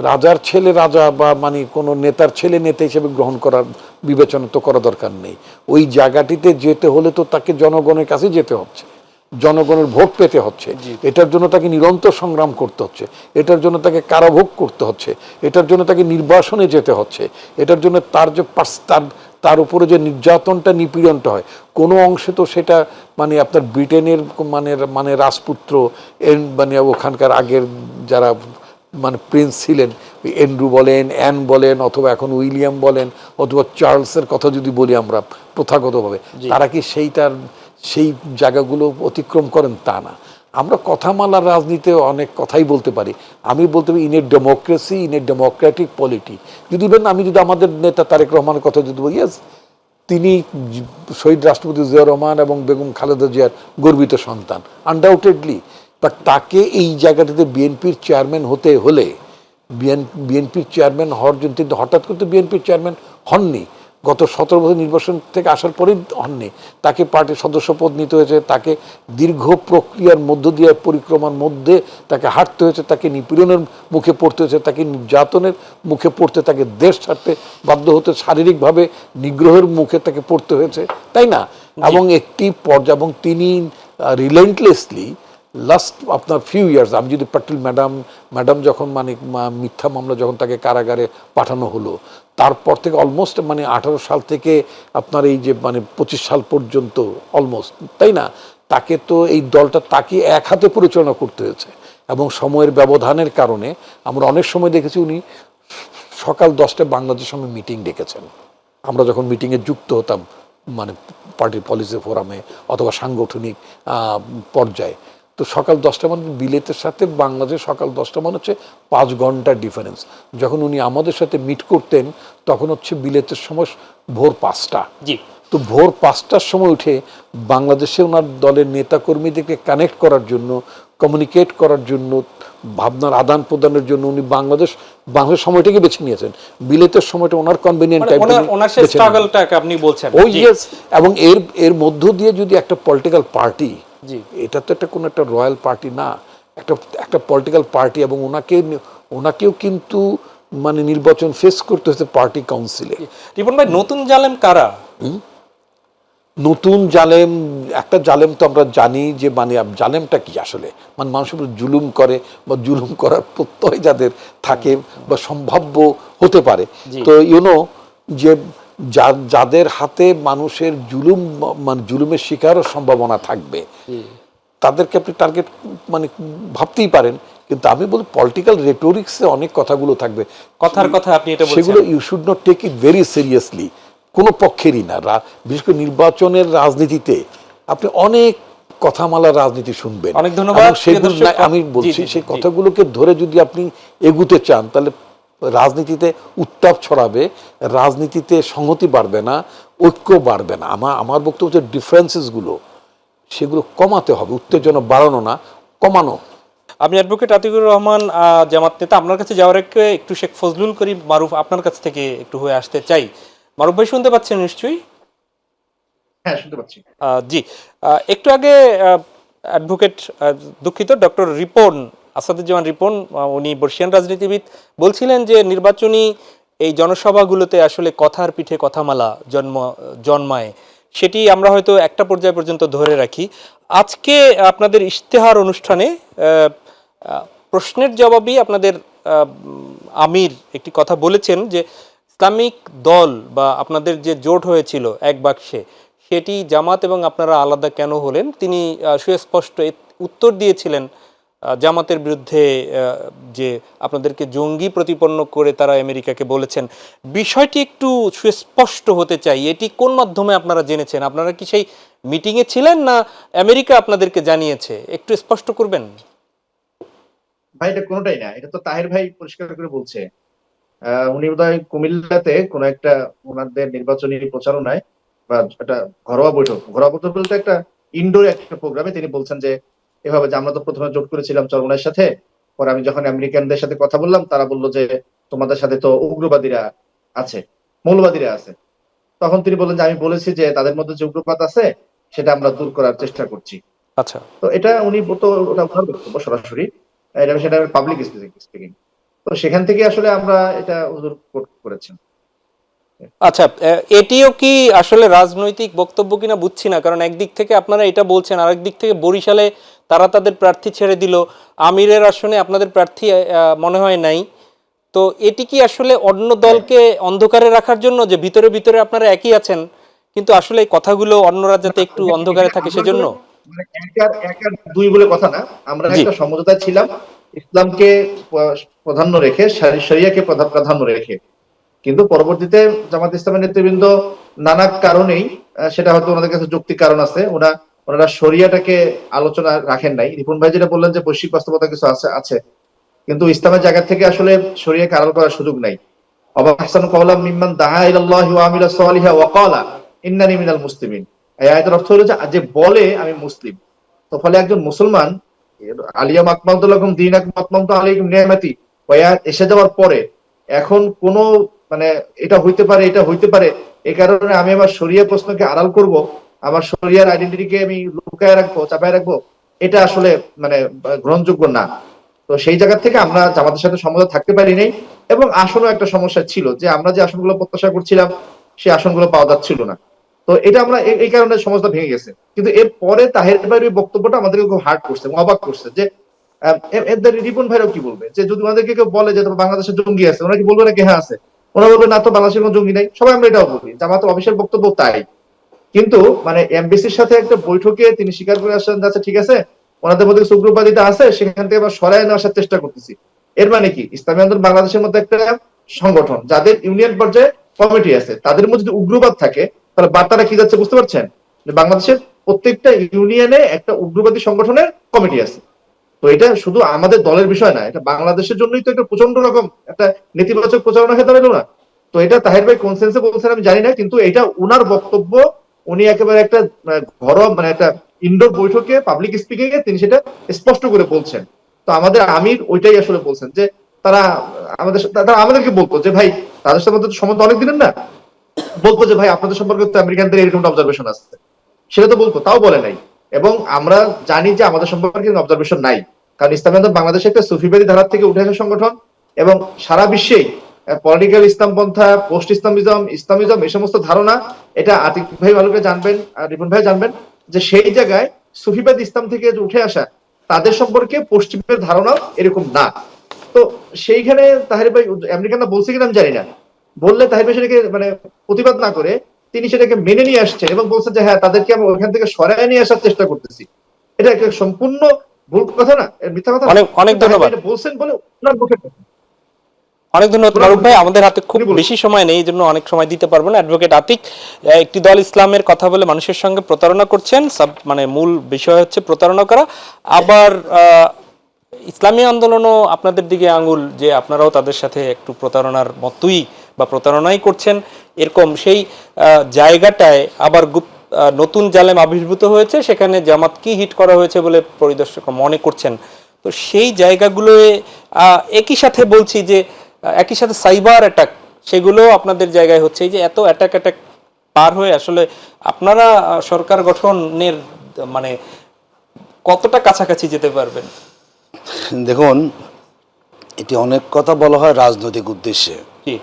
রাজার ছেলে রাজা বা মানে কোনো নেতার ছেলে নেতা হিসেবে গ্রহণ করার বিবেচনা তো করা দরকার নেই। ওই জায়গাটিতে যেতে হলে তো তাকে জনগণের কাছে যেতে হচ্ছে, জনগণের ভোট পেতে হচ্ছে, এটার জন্য তাকে নিরন্তর সংগ্রাম করতে হচ্ছে, এটার জন্য তাকে কারাভোগ করতে হচ্ছে, এটার জন্য তাকে নির্বাসনে যেতে হচ্ছে, এটার জন্য তার যে তার উপরে যে নির্যাতনটা নিপীড়নটা হয়, কোনো অংশে তো সেটা মানে আপনার ব্রিটেনের মানে রাজপুত্র মানে ওখানকার আগের যারা মানে প্রিন্স ছিলেন, এন্ড্রু বলেন, অ্যান বলেন, অথবা এখন উইলিয়াম বলেন, অথবা চার্লসের কথা যদি বলি আমরা প্রথাগতভাবে, তারা কি সেই জায়গাগুলো অতিক্রম করেন? তা না। আমরা কথামালার রাজনীতিতে অনেক কথাই বলতে পারি। আমি বলতে পারি in a democracy, in a democratic polity. যদি আমি যদি আমাদের নেতা তারেক রহমানের কথা যদি বলি, ইয়েস, তিনি শহীদ রাষ্ট্রপতি জিয়াউর রহমান এবং বেগম খালেদা জিয়ার গর্বিত সন্তান আনডাউটেডলি, বাট তাকে এই জায়গাটাতে বিএনপির চেয়ারম্যান হতে হলে বিএনপির চেয়ারম্যান হওয়ার জন্য তিনি হঠাৎ করে বিএনপির চেয়ারম্যান হননি, গত 17 বছর নির্বাচন থেকে আসার পরেই হননি। তাকে পার্টির সদস্য পদ নিতে হয়েছে, তাকে দীর্ঘ প্রক্রিয়ার মধ্য দিয়ে পরিক্রমার মধ্যে তাকে হাঁটতে হয়েছে, তাকে নিপীড়নের মুখে পড়তে হয়েছে, তাকে নির্যাতনের মুখে পড়তে, তাকে দেশ ছাড়তে বাধ্য হতে, শারীরিকভাবে নিগ্রহের মুখে তাকে পড়তে হয়েছে, তাই না? এবং একটি পর্যায়ে এবং তিনি রিলেন্টলেসলি লাস্ট আপনার ফিউ ইয়ার্স, আমি যদি পাটিল ম্যাডাম যখন মানে মিথ্যা মামলা যখন তাকে কারাগারে পাঠানো হলো, তারপর থেকে অলমোস্ট মানে 18 সাল থেকে আপনার এই যে মানে 25 সাল পর্যন্ত অলমোস্ট, তাই না? তাকে তো এই দলটা তাকে এক হাতে পরিচালনা করতে হয়েছে এবং সময়ের ব্যবধানের কারণে আমরা অনেক সময় দেখেছি উনি সকাল 10টায় বাংলাদেশের সঙ্গে মিটিং ডেকেছেন। আমরা যখন মিটিংয়ে যুক্ত হতাম মানে পার্টির পলিসি ফোরামে অথবা সাংগঠনিক পর্যায়ে, তো সকাল 10টা মানে বিলেতের সাথে বাংলাদেশ সকাল 10টা মানে হচ্ছে 5 ঘন্টার ডিফারেন্স। যখন উনি আমাদের সাথে মিট করতেন তখন হচ্ছে বিলেতের সময় ভোর 5টা। জি, তো ভোর 5টার সময় উঠে বাংলাদেশে ওনার দলের নেতাকর্মীদেরকে কানেক্ট করার জন্য, কমিউনিকেট করার জন্য, ভাবনার আদান প্রদানের জন্য উনি বাংলাদেশ সময়টাকে বেছে নিয়েছেন। বিলেতের সময়টা ওনার কনভেনিয়েন্ট টাইম ওনার সেই স্ট্রাগলটাকে আপনি বলছেন। ও ইয়েস, এবং এর মধ্য দিয়ে যদি একটা পলিটিক্যাল পার্টি, জি, এটা তো একটা কোনো একটা রয়্যাল পার্টি না, একটা পলিটিক্যাল পার্টি, এবং ওনাকেও কিন্তু মানে নির্বাচন ফেস করতে হয়েছে পার্টি কাউন্সিলে। রিপন ভাই, নতুন জালেম কারা? নতুন জালেম, একটা জালেম তো আমরা জানি যে মানে জালেমটা কি আসলে, মানে মানুষের উপর জুলুম করে বা জুলুম করার প্রত্যয় যাদের থাকে বা সম্ভাব্য হতে পারে, তো যে যাদের হাতে মানুষের জুলুম মানে জুলুমের শিকারও সম্ভাবনা থাকবে, তাদেরকে আপনি টার্গেট মানে ভাবতেই পারেন। কিন্তু আমি বলি পলিটিক্যাল রেটোরিক্সে অনেক কথাগুলো থাকবে, কথার কথা আপনি এটা বলছেন, সেগুলো you should not take it very seriously, কোনো পক্ষেরই না। বিশেষ করে নির্বাচনের রাজনীতিতে আপনি অনেক কথামালা রাজনীতি শুনবেন। অনেক ধন্যবাদ। সেগুলো আমি বলছি সেই কথাগুলোকে ধরে যদি আপনি এগুতে চান তাহলে রাজনীতিতে উত্তাপ ছড়াবে, রাজনীতিতে সংহতি বাড়বে না, ঐক্য বাড়বে না। আমার বক্তব্য হচ্ছে ডিফারেন্সেসগুলো সেগুলো কমাতে হবে, উত্তেজনা বাড়ানো না, কমানো। আমি অ্যাডভোকেট আতিকুর রহমান, জামাত নেতা। আপনার কাছে যাওয়ার আগে একটু শেখ ফজলুল করিম মারুফ আপনার কাছ থেকে একটু হয়ে আসতে চাই। মারুফ ভাই শুনতে পাচ্ছেন নিশ্চয়ই? হ্যাঁ, শুনতে পাচ্ছি। জি, একটু আগে অ্যাডভোকেট দুঃখিত ডক্টর রিপন আসাদুজ্জামান রিপন, উনি বর্ষিয়ান রাজনীতিবিদ, বলছিলেন যে নির্বাচনী এই জনসভাগুলোতে আসলে কথার পিঠে কথামালা জন্মায়, সেটি আমরা হয়তো একটা পর্যায় পর্যন্ত ধরে রাখি। আজকে আপনাদের ইশতেহার অনুষ্ঠানে প্রশ্নের জবাবই আপনাদের আমির একটি কথা বলেছেন যে ইসলামিক দল বা আপনাদের যে জোট হয়েছিল এক বাক্সে, সেটি জামাত এবং আপনারা আলাদা কেন হলেন। তিনি সুস্পষ্ট উত্তর দিয়েছিলেন জামাতের বিরুদ্ধে যে আপনাদেরকে জঙ্গি প্রতিপন্ন করে তারা আমেরিকাকে বলেছেন। বিষয়টি একটু সুস্পষ্ট হতে চাই, এটি কোন মাধ্যমে আপনারা জেনেছেন? আপনারা কি সেই মিটিংয়ে ছিলেন না আমেরিকা আপনাদেরকে জানিয়েছে? একটু স্পষ্ট করবেন ভাই। এটা কোনোটাই না, এটা তো তাহের ভাই পরিষ্কার করে বলছে। উনি বোধহয় কুমিল্লাতে কোন একটা ওনাদের নির্বাচনী প্রচারণায় বা একটা ঘরোয়া বৈঠক বলতে একটা ইনডোর একটা প্রোগ্রামে তিনি বলছেন যে এভাবে যে আমরা তো প্রথমে জোট করেছিলাম চরমনাইয়ের সাথে, পরে আমি যখন আমেরিকানদের সাথে কথা বললাম তারা বললো যে তোমাদের সাথে তো উগ্রবাদীরা আছে, মৌলবাদীরা আছে। তখন তিনি বললেন যে আমি বলেছি যে তাদের মধ্যে যে উগ্রবাদ আছে সেটা আমরা দূর করার চেষ্টা করছি। আচ্ছা, তো এটা উনি তো ওটা ওনার বক্তব্য সরাসরি, সেটা পাবলিক স্পিকিং। তো সেখান থেকে আসলে আমরা এটা হুজুর কোট করেছেন। আচ্ছা, এটিও কি আসলে রাজনৈতিক বক্তব্য কিনা বুঝছি না, কারণ একদিক থেকে আপনারা এটা বলছেন, আরেক দিক থেকে বরিশালে তারা তাদের প্রার্থী ছেড়ে দিল, আমিরের আসনে আপনাদের প্রার্থী মনে হয় নাই। তো এটি কি আসলে অন্য দলকে অন্ধকারে রাখার জন্য, যে ভিতরে ভিতরে আপনারা একই আছেন কিন্তু আসলে এই কথাগুলো অন্যরা যাতে একটু অন্ধকারে থাকে সেজন্য? মানে এক আর দুই বলে কথা না, আমরা একটা সমঝোতায় ছিলাম ইসলামকে প্রাধান্য রেখে, শরিয়াকে প্রাধান্য রেখে। কিন্তু পরবর্তীতে জামাত ইসলামের নেতৃবৃন্দ নানা কারণেই, সেটা হয়তো ওনাদের কাছে যৌক্তিক কারণ আছে, ওনারা শরিয়াটাকে আলোচনা রাখেন নাই। রিপন ভাই যেটা বললেন যে বৈশ্বিক বাস্তবতা কিছু আছে, কিন্তু ইসলামের জায়গা থেকে আসলে শরিয়াকে আড়াল করার সুযোগ নাই। ওয়া আহসানু কাওলাম মিম্মান দাআ ইলাল্লাহি ওয়া আমিলা সালিহা ওয়া ক্বালা ইন্নানি মিনাল মুসলিমিন। এই আয়াতের অর্থ হলো যে বলে আমি মুসলিম। তো ফলে একজন মুসলমান আলিয়া আকমালতু লাকুম দীনাকুম আতমামতু আলাইকুম নিয়ামাতি এসে যাওয়ার পরে এখন কোন মানে এটা হইতে পারে এটা হইতে পারে এই কারণে আমি আমার শরিয়া প্রশ্নকে আড়াল করব, আমার শরিয়ার আইডেন্টিটিকে আমি লুকায় রাখবো, চাপায় রাখবো, এটা আসলে মানে গ্রহণযোগ্য না। তো সেই জায়গা থেকে আমরা জামাতের সাথে সমঝোতা থাকতে পারি নাই, এবং আসনও একটা সমস্যা ছিল যে আমরা যে আসনগুলো প্রত্যাশা করছিলাম সেই আসনগুলো পাওয়া যাচ্ছিল না। তো এটা আমরা এই কারণে সমঝোতা ভেঙে গেছে। কিন্তু এর পরে তাহের ভাইয়ের বক্তব্যটা আমাদেরকে খুব হার্ড করছে, অবাক করছে যে রিপন ভাইরাও কি বলবে, যে যদি আমাদেরকে কেউ বলে যে বাংলাদেশের জঙ্গি আছে, ওরা কি বলবে না কি হ্যাঁ আছে, ওরা বলবে না তো বাংলাদেশের কোনো জঙ্গি নাই। সবাই আমরা এটাও বলি, জামাত অফিসের বক্তব্য তাই। কিন্তু মানে এমবিসির সাথে একটা বৈঠকে তিনি স্বীকার করে আসছেন যাচ্ছে ঠিক আছে ওনাদের মধ্যে উগ্রবাদিতা আছে, সেখান থেকে আবার সরায় নিয়ে আসার চেষ্টা করতেছি। এর মানে কি, ইসলামী আন্দোলন বাংলাদেশের মধ্যে একটা সংগঠন যাদের ইউনিয়ন পর্যায়ে কমিটি আছে, তাদের মধ্যে যদি উগ্রবাদ থাকে তাহলে বার্তাটা কি যাচ্ছে বুঝতে পারছেন? যে বাংলাদেশের প্রত্যেকটা ইউনিয়নে একটা উগ্রবাদী সংগঠনের কমিটি আছে। তো এটা শুধু আমাদের দলের বিষয় না, এটা বাংলাদেশের জন্যই তো একটা প্রচন্ড রকম একটা নেতিবাচক প্রচারণা হয়ে দাঁড়ালো না। তো এটা তাহের ভাই কোন সেন্সে বলছেন আমি জানি না, কিন্তু এটা উনার বক্তব্য। উনি একেবারে একটা ঘরোয়া মানে একটা ইনডোর বৈঠকে পাবলিক স্পিকিং এ তিনি সেটা স্পষ্ট করে বলছেন। তো আমাদের আমির ওইটাই আসলে বলছেন যে তারা আমাদেরকে বলতো যে ভাই তাদের সাথে তো সম্বন্ধ অনেক দিনের না, বলতো যে ভাই আপনাদের সম্পর্কে তো আমেরিকান থেকে এরকম অবজারভেশন আছে, সেটা তো বলতো, তাও বলে নাই। এবং আমরা জানি যে আমাদের সম্পর্কে অবজারভেশন নাই, কারণ ইসলামী আন্দোলন বাংলাদেশে একটা সুফিবাদী ধারা থেকে উঠে আসা সংগঠন, এবং সারা বিশ্বেই পলিটিক্যাল ইসলামপন্থা, পোস্ট ইসলামিজম, ইসলামিজম এই সমস্ত ধারণা, এটা আতিক ভাই ভালো করে জানবেন আর রিপন ভাই জানবেন যে সেই জায়গায় সুফিবাদী ইসলাম থেকে উঠে আসা তাদের সম্পর্কে পশ্চিমের ধারণা এরকম না। তো সেইখানে তাহের ভাই আমেরিকানরা বলছে কিনা আমি জানি না, বললে তাহের ভাই সেটাকে মানে প্রতিবাদ না করে তিনি সেটাকে মেনে নিয়ে আসছেন এবং বলছেন যে হ্যাঁ তাদেরকে আমরা ওইখান থেকে সরায় নিয়ে আসার চেষ্টা করতেছি। এটা একটা সম্পূর্ণ ভুল কথা না, মিথ্যা কথা না। অনেক অনেক ধন্যবাদ। এটা বলছেন বলে ওনার মুখে অনেক ধন্যবাদ মারুফ ভাই, আমাদের হাতে খুব উনি বলুন। বেশি সময় নেই, এই জন্য অনেক সময় দিতে পারবো না। অ্যাডভোকেট আতিক, একটি দল ইসলামের কথা বলে মানুষের সঙ্গে প্রতারণা করছেন, মানে মূল বিষয় হচ্ছে প্রতারণা করা। আবার ইসলামী আন্দোলনও আপনাদের দিকে আঙুল যে আপনারাও তাদের সাথে একটু প্রতারণার মতোই বা প্রতারণাই করছেন, এরকম সেই জায়গাটায় আবার নতুন জালেম আবির্ভূত হয়েছে, সেখানে জামাত কি হিট করা হয়েছে বলে পরিদর্শক মনে করছেন। তো সেই জায়গাগুলোয় একই সাথে বলছি যে একই সাথে সাইবার অ্যাটাক, সেগুলো আপনাদের জায়গায় হচ্ছে। এই যে এত অ্যাটাক পার হয়ে আসলে আপনারা সরকার গঠনের মানে কতটা কাছাকাছি যেতে পারবেন? দেখুন, এটি অনেক কথা বলা হয় রাজনৈতিক উদ্দেশ্যে, কি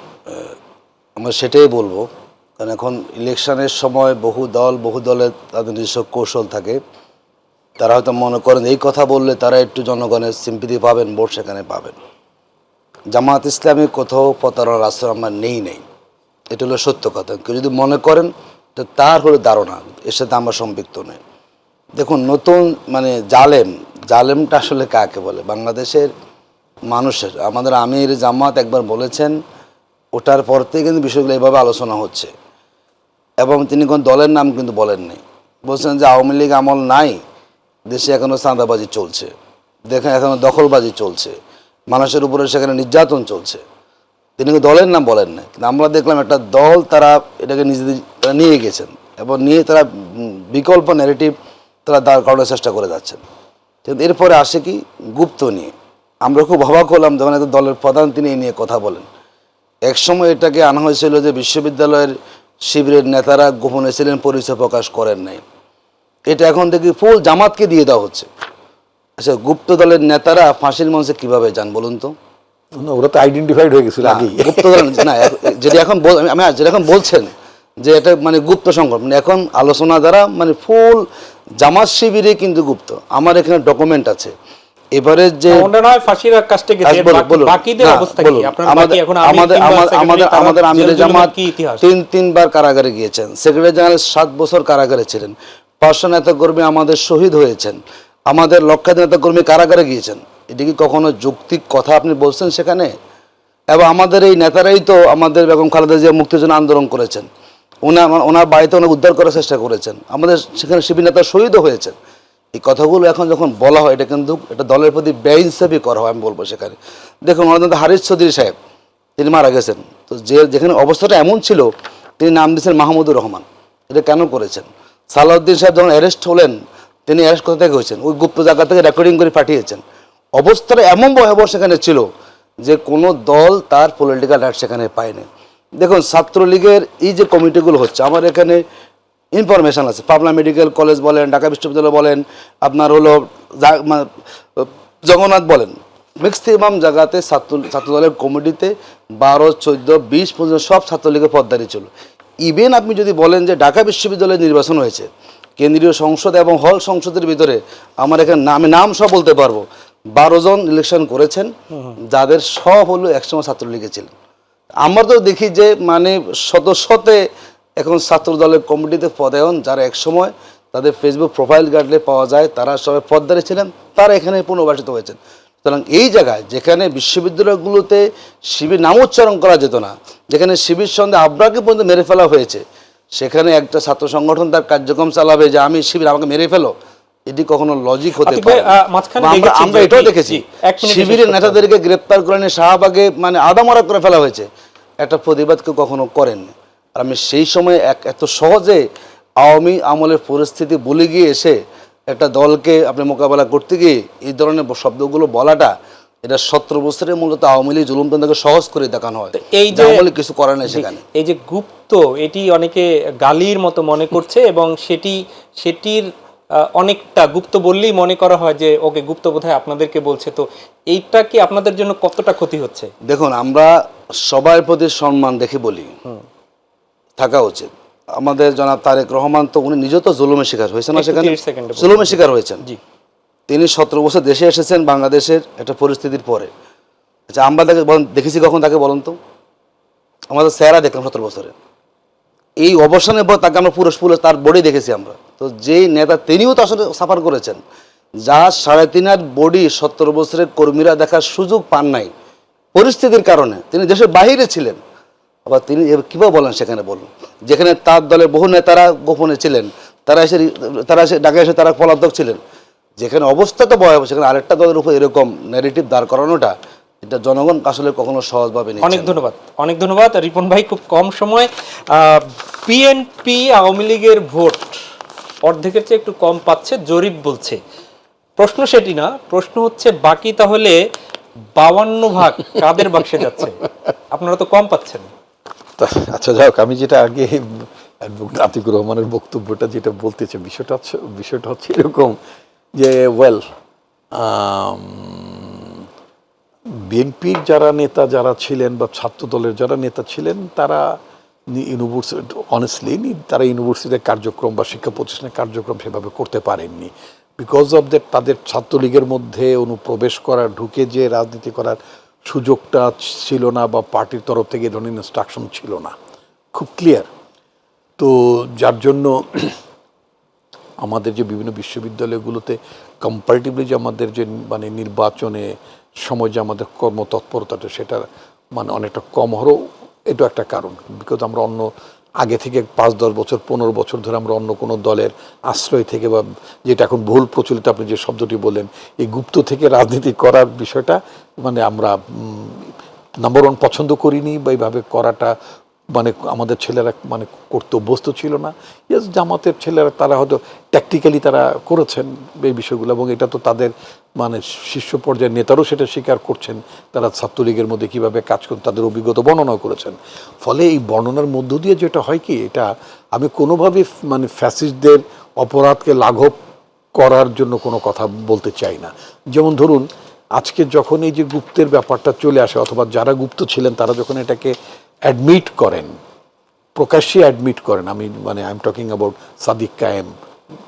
আমরা সেটাই বলবো। কারণ এখন ইলেকশনের সময় বহু দলের তাদের নিজস্ব কৌশল থাকে। তারা হয়তো মনে করেন এই কথা বললে তারা একটু জনগণের সিম্পিতি পাবেন, ভোট সেখানে পাবেন। জামাত ইসলামী কোথাও প্রতারণার আশ্রয় আমরা নেই। এটা হলো সত্য কথা। কেউ যদি মনে করেন তো তার হলো ধারণা, এর সাথে আমরা সম্পৃক্ত নই। দেখুন, নতুন মানে জালেমটা আসলে কাকে বলে? বাংলাদেশের মানুষের, আমাদের আমির জামাত একবার বলেছেন, ওটার পর থেকে কিন্তু বিষয়গুলো এভাবে আলোচনা হচ্ছে। এবং তিনি কোন দলের নাম কিন্তু বলেননি, বলছেন যে আওয়ামী লীগ আমল নাই, দেশে এখনো চাঁদাবাজি চলছে, দেখেন এখনো দখলবাজি চলছে, মানুষের উপরে সেখানে নির্যাতন চলছে। তিনি দলের নাম বলেন না, কিন্তু আমরা দেখলাম একটা দল তারা এটাকে নিজেদের নিয়ে গেছেন এবং নিয়ে তারা বিকল্প ন্যারেটিভ তারা দাঁড় করানোর চেষ্টা করে যাচ্ছেন। কিন্তু এরপরে আসে কি গুপ্ত নিয়ে। আমরা খুব অবাক হলাম যখন একটা দলের প্রধান তিনি এই নিয়ে কথা বলেন। একসময় এটাকে আনা হয়েছিল যে বিশ্ববিদ্যালয়ের শিবিরের নেতারা গোপনে ছিলেন, পরিচয় প্রকাশ করেন নাই। এটা এখন দেখি ফুল জামাতকে দিয়ে দেওয়া হচ্ছে। আচ্ছা, গুপ্ত দলের নেতারা ফাঁসির মঞ্চে কিভাবে যান বলুন তো? ওরা তো আইডেন্টিফাইড হয়ে গেছিল আগেই। গুপ্ত দল না, যেটা এখন আমি যেটা এখন বলছেন যে এটা মানে গুপ্ত সংগঠন, মানে এখন আলোচনা দ্বারা মানে ফুল জামাত শিবিরে কিন্তু গুপ্ত। আমার এখানে ডকুমেন্ট আছে। এবারে যে ফাঁসির কাজটা গেছে, বাকিদের অবস্থা কি? আপনারা বাকি এখন আমাদের আমিরে জামাত তিনবার কারাগারে গিয়েছেন, সেক্রেটারি জেনারেল 7 বছর কারাগারে ছিলেন, 500 নেতাকর্মী আমাদের শহীদ হয়েছেন, আমাদের লক্ষাধিক নেতাকর্মী কারাগারে গিয়েছেন। এটা কি কখনো যৌক্তিক কথা আপনি বলছেন সেখানে? এবং আমাদের এই নেতারাই তো আমাদের বেগম খালেদা জিয়া মুক্তির জন্য আন্দোলন করেছেন, ওনার বাড়িতে ওনার উদ্ধার করার চেষ্টা করেছেন, আমাদের সেখানে শিবির নেতা শহীদও হয়েছেন। এই কথাগুলো এখন যখন বলা হয়, এটা কিন্তু এটা দলের প্রতি বেইনসাফি করা হয় আমি বলবো। সেখানে দেখুন, ওনাদের হারিস চৌধুরী সাহেব তিনি মারা গেছেন, তো যেখানে অবস্থাটা এমন ছিল তিনি নাম দিয়েছেন মাহমুদুর রহমান। এটা কেন করেছেন? সালাউদ্দিন সাহেব যখন অ্যারেস্ট হলেন, তিনি অ্যারেস্ট কোথা থেকে হয়েছেন? ওই গুপ্ত জায়গা থেকে রেকর্ডিং করে পাঠিয়েছেন। অবস্থাটা এমন ভয়াবহ সেখানে ছিল যে কোনো দল তার পলিটিক্যাল রাইট সেখানে পায়নি। দেখুন, ছাত্রলীগের এই যে কমিটিগুলো হচ্ছে, আমার এখানে ইনফরমেশন আছে, পাবনা মেডিকেল কলেজ বলেন, ঢাকা বিশ্ববিদ্যালয় বলেন, আপনার হলো জগন্নাথ বলেন, ম্যাক্সিমাম জায়গাতে ছাত্রদলের কমিটিতে 12, 14, 20 পর্যন্ত সব ছাত্রলীগের পদধারী ছিল। ইভেন আপনি যদি বলেন যে ঢাকা বিশ্ববিদ্যালয়ে নির্বাচন হয়েছে, কেন্দ্রীয় সংসদ এবং হল সংসদের ভিতরে আমার এখানে আমি নাম সব বলতে পারবো, 12 জন ইলেকশন করেছেন, যাদের সব হলো একসময় ছাত্রলীগে ছিলেন। আমরা তো দেখি যে মানে শত শতে এখন ছাত্র দলের কমিটিতে পদায়ন, যারা একসময় তাদের ফেসবুক প্রোফাইল ঘাটলে পাওয়া যায় তারা সবাই পদধারী ছিলেন, তারা এখানে পুনর্বাসিত হয়েছেন। সুতরাং এই জায়গায় যেখানে বিশ্ববিদ্যালয়গুলোতে শিবির নাম উচ্চারণ করা যেত না, যেখানে শিবির সন্দেহে আব্রাকে পর্যন্ত মেরে ফেলা হয়েছে, সেখানে একটা ছাত্র সংগঠন তার কার্যক্রম চালাবে যে আমি শিবির আমাকে মেরে ফেলো, এটি কখনো লজিক হতে পারে না। আমরা এটাও দেখেছি, শিবিরের নেতাদেরকে গ্রেপ্তার করে নিয়ে শাহবাগে মানে আদামরা করে ফেলা হয়েছে, একটা প্রতিবাদ কেউ কখনো করেননি। আর আমি সেই সময় এত সহজে আওয়ামী আমলের পরিস্থিতি ভুলে গিয়ে এসে একটা দলকে আপনি মোকাবেলা করতে গিয়ে এই ধরনের শব্দগুলো বলাটা, এটা 17 বছরের মূলত আওয়ামী লীগ জুলুমতন্ত্রকে সহজ করে দেখানো হয়। এই যে আওয়ামী লীগ কিছু করে না সেখানে। এই যে গুপ্ত, এটি অনেকে গালির মতো মনে করছে এবং সেটির অনেকটা গুপ্ত বললেই মনে করা হয় যে ওকে গুপ্ত বোধহয় আপনাদেরকে বলছে। তো এইটা কি আপনাদের জন্য কতটা ক্ষতি হচ্ছে? দেখুন, আমরা সবার প্রতি সম্মান দেখে বলি, থাকা উচিত। আমাদের জনাব তারেক রহমান তো উনি নিজে তো জুলুমের শিকার হয়েছেন না, সেখানে জুলুমের শিকার হয়েছেন। তিনি 17 বছর দেশে এসেছেন বাংলাদেশের একটা পরিস্থিতির পরে। আচ্ছা, আমরা তাকে দেখেছি কখন? তাকে বলুন তো, আমাদের চেহারা দেখলাম 17 বছরে, এই অবসানের পর তাকে আমরা পুরো তার বডি দেখেছি আমরা। তো যেই নেতা তিনিও তো আসলে সাফার করেছেন, যার 3.5 বডি 17 বছরের কর্মীরা দেখার সুযোগ পান নাই পরিস্থিতির কারণে, তিনি দেশের বাইরে ছিলেন। আবার তিনি কীভাবে বলেন সেখানে বলুন, যেখানে তার দলের বহু নেতারা গোপনে ছিলেন, তারা এসে ঢাকায় এসে তারা পলাতক ছিলেন, যেখানে অবস্থা তো ভয়াবহ, সেখানে আরেকটা দলের উপর এরকম ন্যারেটিভ দাঁড় করানোটা, এটা জনগণ আসলে কখনো সহজভাবে নিচ্ছে না। অনেক ধন্যবাদ রিপন ভাই, খুব কম সময়। বিএনপি আওয়ামী লীগের ভোট অর্ধেকের চেয়ে একটু কম পাচ্ছে জরিপ বলছে। প্রশ্ন সেটি না, প্রশ্ন হচ্ছে বাকি তাহলে 52 ভাগ কাদের বাক্সে যাচ্ছে? আপনারা তো কম পাচ্ছেন। আচ্ছা, যাই হোক, আমি যেটা আগে আতিকুর রহমানের বক্তব্যটা যেটা বলতেছে, বিষয়টা হচ্ছে এরকম যে বিএনপির যারা নেতা যারা ছিলেন বা ছাত্র দলের যারা নেতা ছিলেন, তারা ইউনিভার্সিটি অনেস্টলি তারা ইউনিভার্সিটির কার্যক্রম বা শিক্ষা প্রতিষ্ঠানের কার্যক্রম সেভাবে করতে পারেননি। বিকজ অফ দ্যাট তাদের ছাত্রলীগের মধ্যে অনুপ্রবেশ করার, ঢুকে যে রাজনীতি করার সুযোগটা ছিল না, বা পার্টির তরফ থেকে এই ধরনের ইনস্ট্রাকশন ছিল না, খুব ক্লিয়ার। তো যার জন্য আমাদের যে বিভিন্ন বিশ্ববিদ্যালয়গুলোতে কম্পারেটিভলি যে আমাদের যে মানে নির্বাচনে সময় যে আমাদের কর্মতৎপরতাটা, সেটা মানে অনেকটা কম হলেও এটা একটা কারণ। বিকজ আমরা অন্য আগে থেকে 5-10 বছর 15 বছর ধরে আমরা অন্য কোনো দলের আশ্রয় থেকে, বা যেটা এখন ভুল প্রচলিত আপনি যে শব্দটি বললেন, এই গুপ্ত থেকে রাজনীতি করার বিষয়টা মানে আমরা নাম্বার 1 পছন্দ করিনি, বা এইভাবে করাটা মানে আমাদের ছেলেরা মানে করতে অভ্যস্ত ছিল না। ইয়েস, জামাতের ছেলেরা তারা হয়তো ট্যাকটিক্যালি তারা করেছেন এই বিষয়গুলো, এবং এটা তো তাদের মানে শীর্ষ পর্যায়ের নেতারও সেটা স্বীকার করছেন, তারা ছাত্রলীগের মধ্যে কীভাবে কাজ করতে তাদের অভিজ্ঞতা বর্ণনা করেছেন। ফলে এই বর্ণনার মধ্য দিয়ে যেটা হয় কি, এটা আমি কোনোভাবেই মানে ফ্যাসিস্টদের অপরাধকে লাঘব করার জন্য কোনো কথা বলতে চাই না। যেমন ধরুন, আজকে যখন এই যে গুপ্তের ব্যাপারটা চলে আসে, অথবা যারা গুপ্ত ছিলেন তারা যখন এটাকে অ্যাডমিট করেন, প্রকাশ্যে অ্যাডমিট করেন, আমি মানে I am talking about Sadiq Kayem,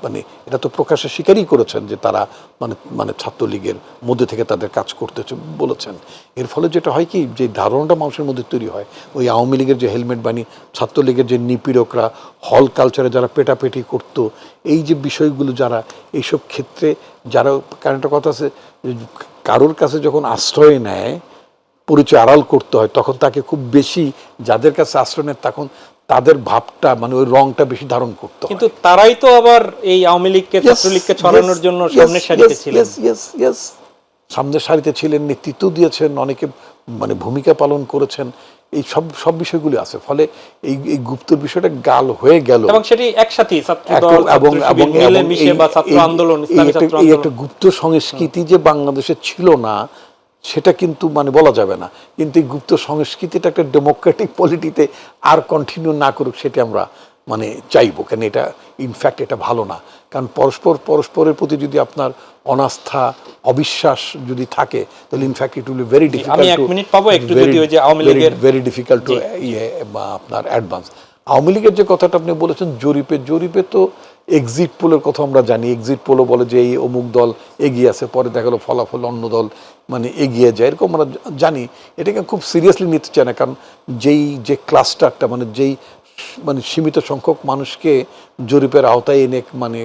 মানে এটা তো প্রকাশ্যে স্বীকারই করেছেন যে তারা মানে মানে ছাত্রলীগের মধ্যে থেকে তাদের কাজ করতে বলেছেন। এর ফলে যেটা হয় কি, যে ধারণাটা মানুষের মধ্যে তৈরি হয়, ওই আওয়ামী লীগের যে হেলমেট বানিয়ে ছাত্রলীগের যে নিপীড়করা হল কালচারে যারা পেটাপেটি করতো, এই যে বিষয়গুলো যারা এইসব ক্ষেত্রে যারা, কারণ একটা কথা আছে, কারোর কাছে যখন আশ্রয় নেয়, পরিচয় আড়াল করতে হয়, তখন তাকে খুব বেশি, যাদের কাছে আশ্রয় নেয় তখন তাদের ভাবটা মানে ওই রংটা বেশি ধারণ করতে হয়। কিন্তু তারাই তো আবার এই আওয়ামী লীগকে ছাত্রলীগকে ছড়ানোর জন্য সামনের সারিতে ছিলেন। সামনের সারিতে ছিলেন, নেতৃত্ব দিয়েছেন, অনেকে মানে ভূমিকা পালন করেছেন, এই সব সব বিষয়গুলি আছে। ফলে এই গুপ্ত বিষয়টা গাল হয়ে গেল এবং সেটি একসাথেই ছাত্র এবং দল, এবং ছাত্র এবং শিবির মিলে মিশে বা ছাত্র আন্দোলন, ইসলামী ছাত্র এই আন্দোলন। একটা গুপ্ত সংস্কৃতি যে বাংলাদেশে ছিল না সেটা কিন্তু মানে বলা যাবে না, কিন্তু এই গুপ্ত সংস্কৃতিটা একটা ডেমোক্রেটিক পলিটিতে আর কন্টিনিউ না করুক সেটা আমরা মানে চাইবো, কেন এটা ইনফ্যাক্ট এটা ভালো না। কারণ পরস্পরের প্রতি যদি আপনার অনাস্থা অবিশ্বাস যদি থাকে তাহলে in fact it will be very আমি এক মিনিট পাবো একটু যদি ওই যে আওয়ামী লীগের ভেরি ডিফিকাল্ট টু বা আপনার অ্যাডভান্স। আওয়ামী লীগের যে কথাটা আপনি বলেছেন জরিপে তো এক্সিট পোলের কথা আমরা জানি, এক্সিট পোলও বলে যে এই অমুক দল এগিয়ে আছে, পরে দেখা গেলো ফলাফল অন্য দল মানে এগিয়ে যায়, এরকম আমরা জানি। এটাকে খুব সিরিয়াসলি নিতে চায় না, কারণ যে ক্লাস্টারটা মানে যেই মানে সীমিত সংখ্যক মানুষকে জরিপের আওতায় এনে মানে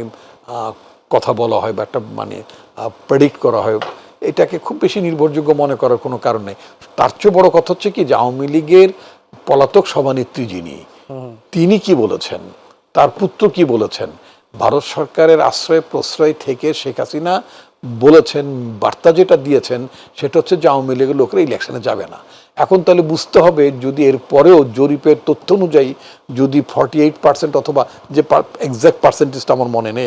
কথা বলা হয় বা একটা মানে প্রেডিক্ট করা হয়, এটাকে খুব বেশি নির্ভরযোগ্য মনে করার কোনো কারণ নেই। তার চেয়ে বড় কথা হচ্ছে কি যে আওয়ামী লীগের পলাতক সভানেত্রী যিনি, তিনি কি বলেছেন, তার পুত্র কি বলেছেন, ভারত সরকারের আশ্রয় প্রশ্রয় থেকে শেখ হাসিনা বলেছেন, বার্তা যেটা দিয়েছেন সেটা হচ্ছে যে আওয়ামী লীগের লোকেরা ইলেকশনে যাবে না। এখন তাহলে বুঝতে হবে যদি এর পরেও জরিপের তথ্য অনুযায়ী যদি 48% অথবা যে এক্সাক্ট পার্সেন্টেজটা আমার মনে নেই,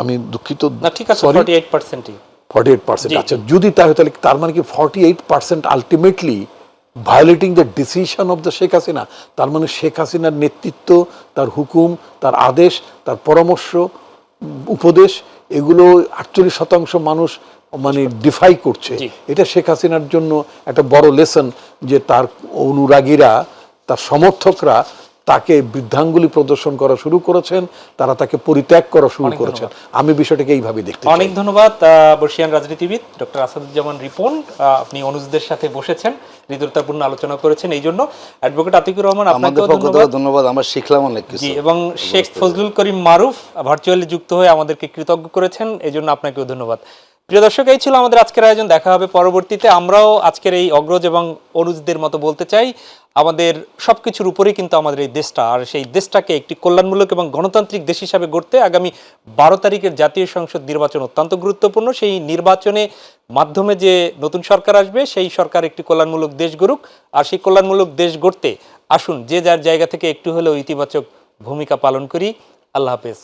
আমি দুঃখিত, না ঠিক আছে 48%ই 48%, আচ্ছা যদি তাহলে তার মানে কি 48% ultimately violating the decision of the Sheikh Hasina. তার মানে শেখ হাসিনার নেতৃত্ব, তার হুকুম, তার আদেশ, তার পরামর্শ উপদেশ এগুলো 48% মানুষ মানে ডিফাই করছে। এটা শেখ হাসিনার জন্য একটা বড় লেসন যে তার অনুরাগীরা, তার সমর্থকরা তাকে বৃদ্ধাঙ্গুলি প্রদর্শন করা শুরু করেছেন, তারা তাকে পরিত্যাগ করা শুরু করেছেন। আমি বিষয়টাকে এইভাবে দেখতে চাই। অনেক ধন্যবাদ বর্ষিয়ান রাজনীতিবিদ ডক্টর আসাদুজ্জামান রিপন, আপনি অনুজদের সাথে বসেছেন, হৃদয়তাপূর্ণ আলোচনা করেছেন, এই জন্য অ্যাডভোকেট আতিকুর রহমান আপনাকেও ধন্যবাদ, আমরা শিখলাম অনেক কিছু। এবং শেখ ফজলুল করিম মারুফ ভার্চুয়ালি যুক্ত হয়ে আমাদেরকে কৃতজ্ঞ করেছেন, এই জন্য আপনাকেও ধন্যবাদ। প্রিয় দর্শক, এই ছিল আমাদের আজকের আয়োজন, দেখা হবে পরবর্তীতে। আমরাও আজকের এই অগ্রজ এবং অনুজদের মতো বলতে চাই, আমাদের সবকিছুর উপরেই কিন্তু আমাদের এই দেশটা, আর সেই দেশটাকে একটি কল্যাণমূলক এবং গণতান্ত্রিক দেশ হিসাবে গড়তে আগামী 12 তারিখের জাতীয় সংসদ নির্বাচন অত্যন্ত গুরুত্বপূর্ণ। সেই নির্বাচনে মাধ্যমে যে নতুন সরকার আসবে সেই সরকার একটি কল্যাণমূলক দেশ গড়ুক, আর সেই কল্যাণমূলক দেশ গড়তে আসুন যে যার জায়গা থেকে একটু হলেও ইতিবাচক ভূমিকা পালন করি। আল্লাহ হাফেজ।